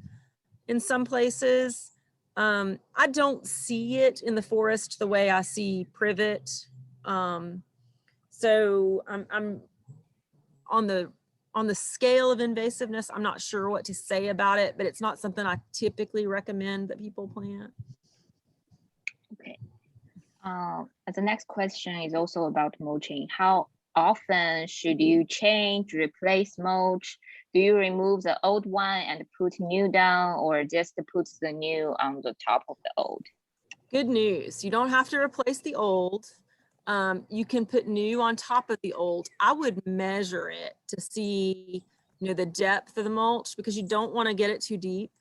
S1: in some places. I don't see it in the forest the way I see privet. So I'm on the scale of invasiveness, I'm not sure what to say about it, but it's not something I typically recommend that people plant.
S2: Okay. The next question is also about mulching. How often should you change, replace mulch? Do you remove the old one and put new down, or just put the new on the top of the old?
S1: Good news. You don't have to replace the old. You can put new on top of the old. I would measure it to see, you know, the depth of the mulch, because you don't want to get it too deep.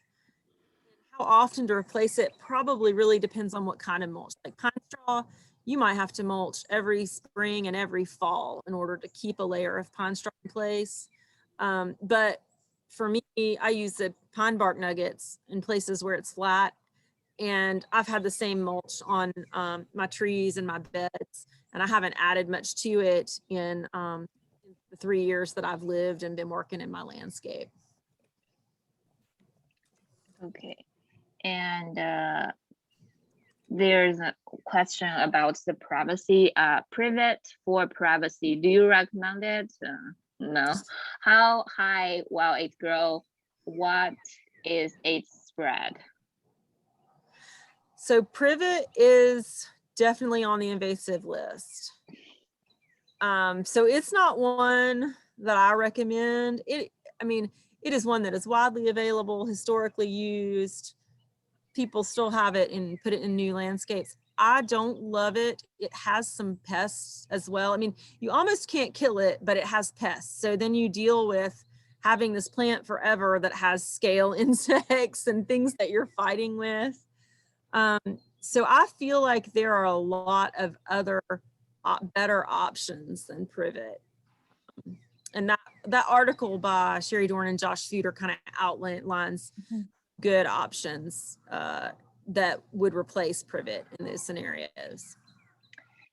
S1: How often to replace it probably really depends on what kind of mulch. Like pine straw, you might have to mulch every spring and every fall in order to keep a layer of pine straw in place. But for me, I use the pine bark nuggets in places where it's flat. And I've had the same mulch on my trees and my beds, and I haven't added much to it in the 3 years that I've lived and been working in my landscape.
S2: Okay. And there's a question about the privacy. Privet for privacy. Do you recommend it? No. How high will it grow? What is its spread?
S1: So privet is definitely on the invasive list. So it's not one that I recommend. I mean, it is one that is widely available, historically used. People still have it and put it in new landscapes. I don't love it. It has some pests as well. I mean, you almost can't kill it, but it has pests. So then you deal with having this plant forever that has scale insects and things that you're fighting with. So I feel like there are a lot of other better options than privet. And that article by Sherry Dorn and Josh Suter kind of outlines good options that would replace privet in those scenarios.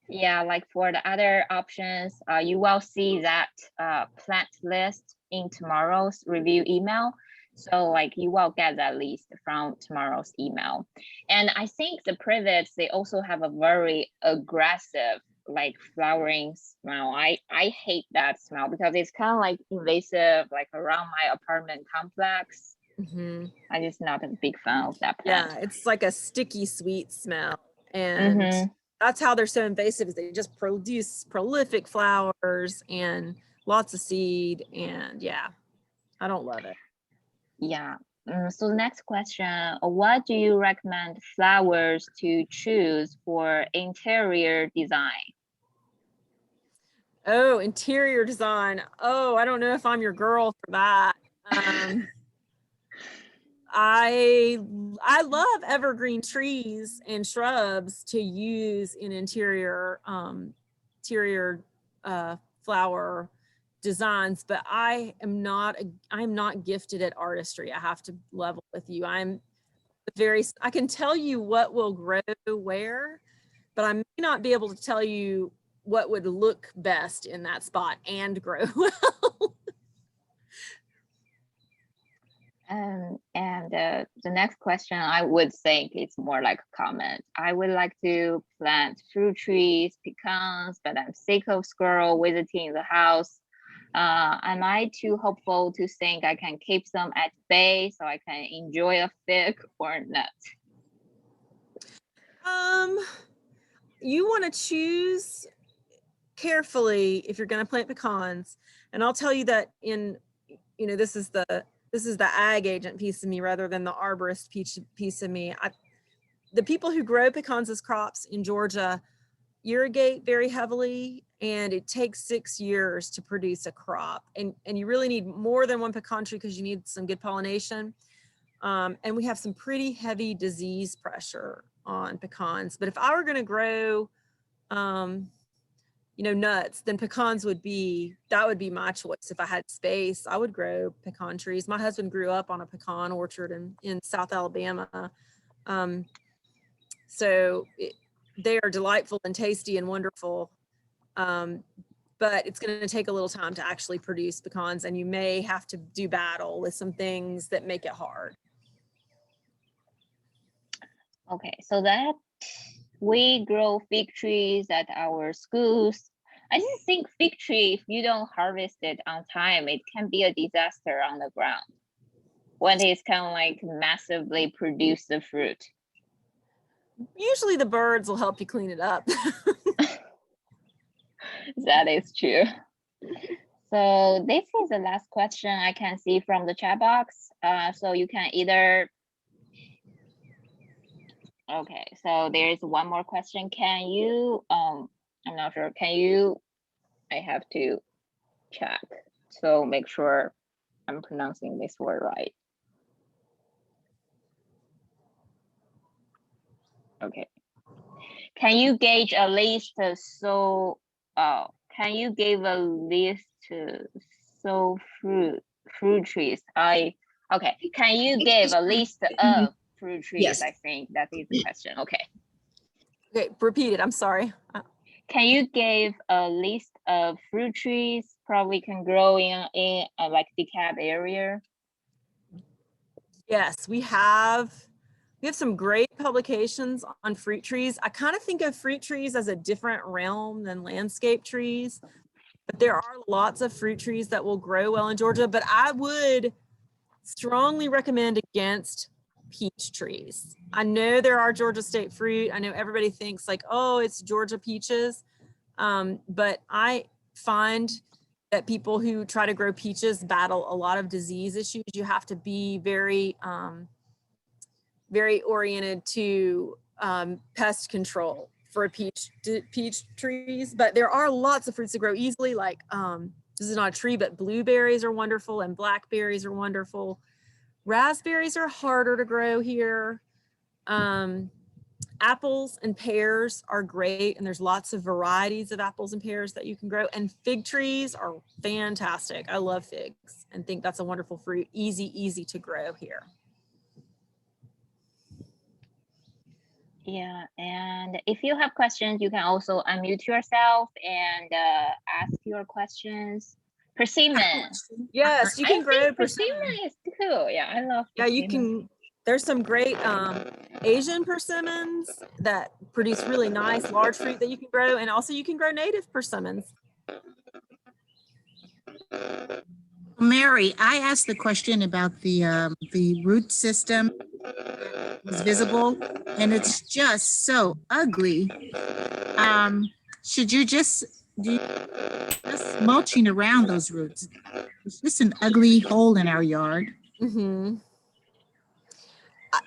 S2: Yeah, like for the other options, you will see that plant list in tomorrow's review email. So like you will get that list from tomorrow's email. And I think the privets, they also have a very aggressive like flowering smell. I hate that smell because it's kind of like invasive, like around my apartment complex.
S1: Mm-hmm.
S2: I'm just not a big fan of that plant.
S1: Yeah, it's like a sticky sweet smell. And that's how they're so invasive, is they just produce prolific flowers and lots of seed. And yeah, I don't love it.
S2: Yeah. So the next question, what do you recommend flowers to choose for interior design?
S1: Oh, interior design. Oh, I don't know if I'm your girl for that. I love evergreen trees and shrubs to use in interior flower designs, but I'm not gifted at artistry. I have to level with you. I can tell you what will grow where, but I may not be able to tell you what would look best in that spot and grow well.
S2: And the next question, I would think it's more like a comment. I would like to plant fruit trees, pecans, but I'm sick of squirrel visiting the house. Am I too hopeful to think I can keep them at bay so I can enjoy a fig or nut?
S1: You want to choose carefully if you're going to plant pecans, and I'll tell you that this is the ag agent piece of me rather than the arborist piece of me. The people who grow pecans as crops in Georgia irrigate very heavily, and it takes 6 years to produce a crop, and you really need more than one pecan tree because you need some good pollination. And we have some pretty heavy disease pressure on pecans. But if I were going to grow nuts, then pecans would be my choice. If I had space, I would grow pecan trees. My husband grew up on a pecan orchard in South Alabama. So they are delightful and tasty and wonderful. But it's going to take a little time to actually produce pecans, and you may have to do battle with some things that make it hard.
S2: Okay, so that we grow fig trees at our schools. I just think fig tree, if you don't harvest it on time, it can be a disaster on the ground when it's kind of like massively produce the fruit.
S1: Usually the birds will help you clean it up.
S2: That is true. So this is the last question I can see from the chat box. So you can either, okay, so there is one more question. Can you, I'm not sure, I have to check. So make sure I'm pronouncing this word right. Okay. Can you gauge a list can you give a list so fruit trees? Okay. Can you give a list of fruit trees?
S3: Yes.
S2: I think that is the question. Okay.
S1: Okay, repeat it. I'm sorry.
S2: Can you give a list of fruit trees probably can grow in like DeKalb area?
S1: Yes, we have some great publications on fruit trees. I kind of think of fruit trees as a different realm than landscape trees, but there are lots of fruit trees that will grow well in Georgia, but I would strongly recommend against peach trees. I know there are Georgia state fruit. I know everybody thinks like, oh, it's Georgia peaches. But I find that people who try to grow peaches battle a lot of disease issues. You have to be very, very oriented to pest control for peach trees. But there are lots of fruits that grow easily. Like this is not a tree, but blueberries are wonderful and blackberries are wonderful. Raspberries are harder to grow here. Apples and pears are great, and there's lots of varieties of apples and pears that you can grow. And fig trees are fantastic. I love figs and think that's a wonderful fruit. Easy to grow here.
S2: Yeah, and if you have questions, you can also unmute yourself and ask your questions. Persimmon.
S1: Yes, you can grow
S2: persimmon is cool. Yeah, I love
S1: Yeah, you
S2: persimmon.
S1: can. There's some great Asian persimmons that produce really nice large fruit that you can grow, and also you can grow native persimmons.
S3: Mary, I asked the question about the root system was visible, and it's just so ugly. Should you just do just mulching around those roots? It's just an ugly hole in our yard.
S1: Mm-hmm.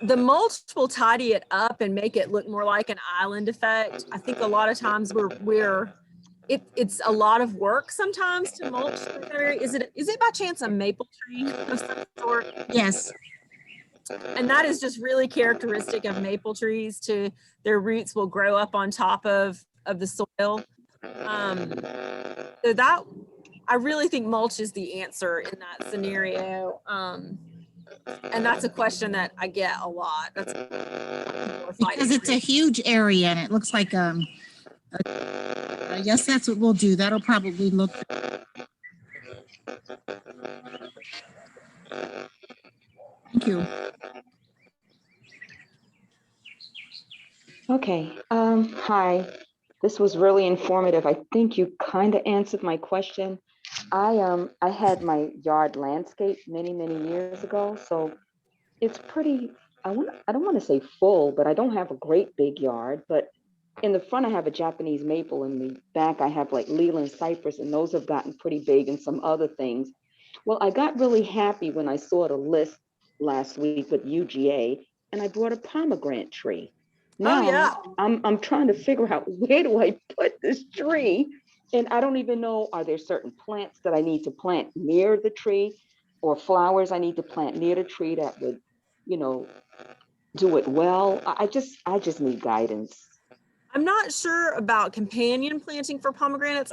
S1: The mulch will tidy it up and make it look more like an island effect. I think a lot of times it's a lot of work sometimes to mulch. Is it by chance a maple tree of some sort?
S3: Yes.
S1: And that is just really characteristic of maple trees. To their roots will grow up on top of the soil. So that I really think mulch is the answer in that scenario. And that's a question that I get a lot. That's
S3: because it's a huge area and it looks like I guess that's what we'll do. That'll probably look. Thank you.
S4: Okay, hi. This was really informative. I think you kind of answered my question. I had my yard landscape many years ago, so it's pretty, I don't want to say full, but I don't have a great big yard, but in the front I have a Japanese maple, in the back I have like Leland cypress, and those have gotten pretty big, and some other things. Well, I got really happy when I saw the list last week with UGA, and I brought a pomegranate tree. Now,
S1: oh yeah,
S4: I'm trying to figure out, where do I put this tree? And I don't even know, are there certain plants that I need to plant near the tree, or flowers I need to plant near the tree that would, you know, do it well? I just need guidance.
S1: I'm not sure about companion planting for pomegranates.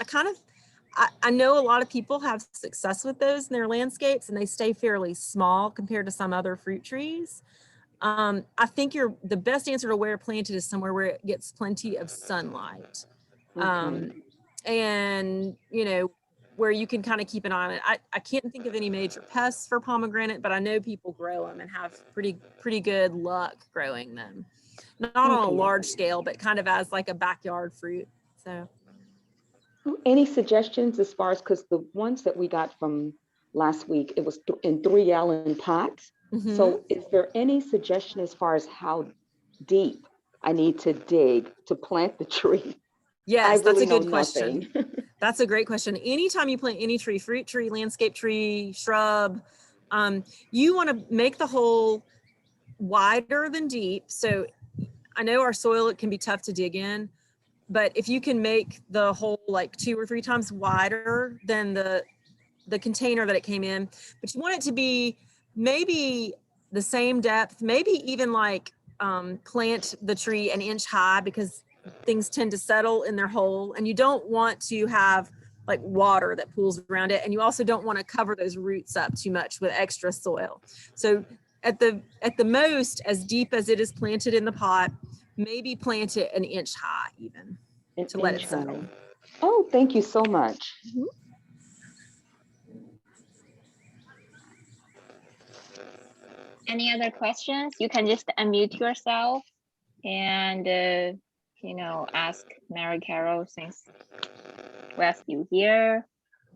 S1: I know a lot of people have success with those in their landscapes, and they stay fairly small compared to some other fruit trees. I think the best answer to where planted is somewhere where it gets plenty of sunlight. And where you can kind of keep an eye on it. I can't think of any major pests for pomegranate, but I know people grow them and have pretty good luck growing them. Not on a large scale, but kind of as like a backyard fruit. So
S4: any suggestions as far as, because the ones that we got from last week, it was in 3-gallon pots. So is there any suggestion as far as how deep I need to dig to plant the tree?
S1: Yes,
S4: really
S1: that's a good question. That's a great question. Anytime you plant any tree, fruit tree, landscape tree, shrub, you want to make the hole wider than deep. So I know our soil, it can be tough to dig in, but if you can make the hole like 2 or 3 times wider than the container that it came in, but you want it to be maybe the same depth, maybe even like plant the tree an inch high because things tend to settle in their hole, and you don't want to have like water that pools around it, and you also don't want to cover those roots up too much with extra soil. So at the most, as deep as it is planted in the pot, maybe plant it an inch high even
S4: An
S1: to let it
S4: inch
S1: settle.
S4: high. Oh, thank you so much.
S1: Mhm.
S2: Any other questions? You can just unmute yourself and, you know, ask Mary Carol since we have you here.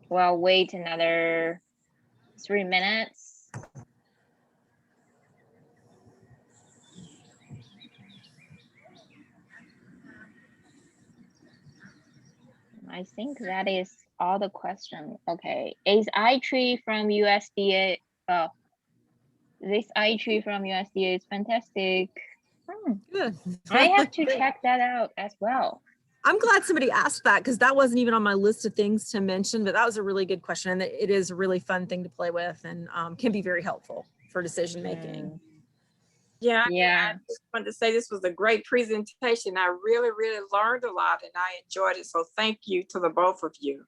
S2: We'll wait another 3 minutes. I think that is all the question. Okay, is iTree from USDA? Oh, this iTree from USDA is fantastic.
S1: Good.
S2: I have to check that out as well.
S1: I'm glad somebody asked that because that wasn't even on my list of things to mention, but that was a really good question. And it is a really fun thing to play with and can be very helpful for decision making.
S5: Yeah,
S2: Yeah.
S5: I just wanted to say this was a great presentation. I really, really learned a lot and I enjoyed it. So thank you to the both of you.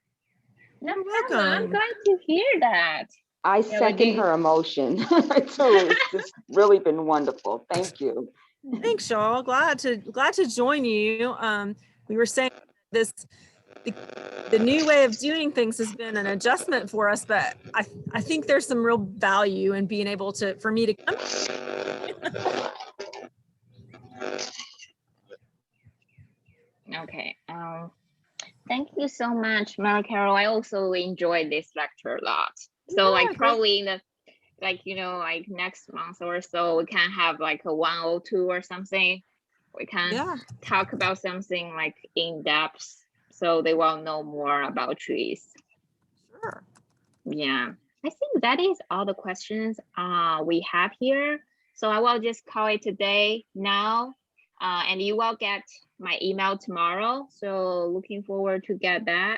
S2: No
S1: You're
S2: problem. I'm
S1: welcome.
S2: glad to hear that.
S4: I
S2: Yeah, we
S4: second
S2: do.
S4: her emotion too. It's just really been wonderful. Thank you.
S1: Thanks, y'all. Glad to join you. We were saying this, the new way of doing things has been an adjustment for us, but I think there's some real value in being able to, for me to come.
S2: Okay. Thank you so much, Mary Carol. I also enjoyed this lecture a lot. So
S1: Yeah,
S2: like
S1: great.
S2: probably in the like, you know, like next month or so, we can have like a 102 or something. We can
S1: Yeah.
S2: talk about something like in depth so they will know more about trees.
S1: Sure.
S2: Yeah, I think that is all the questions we have here. So I will just call it today now, and you will get my email tomorrow. So looking forward to get that.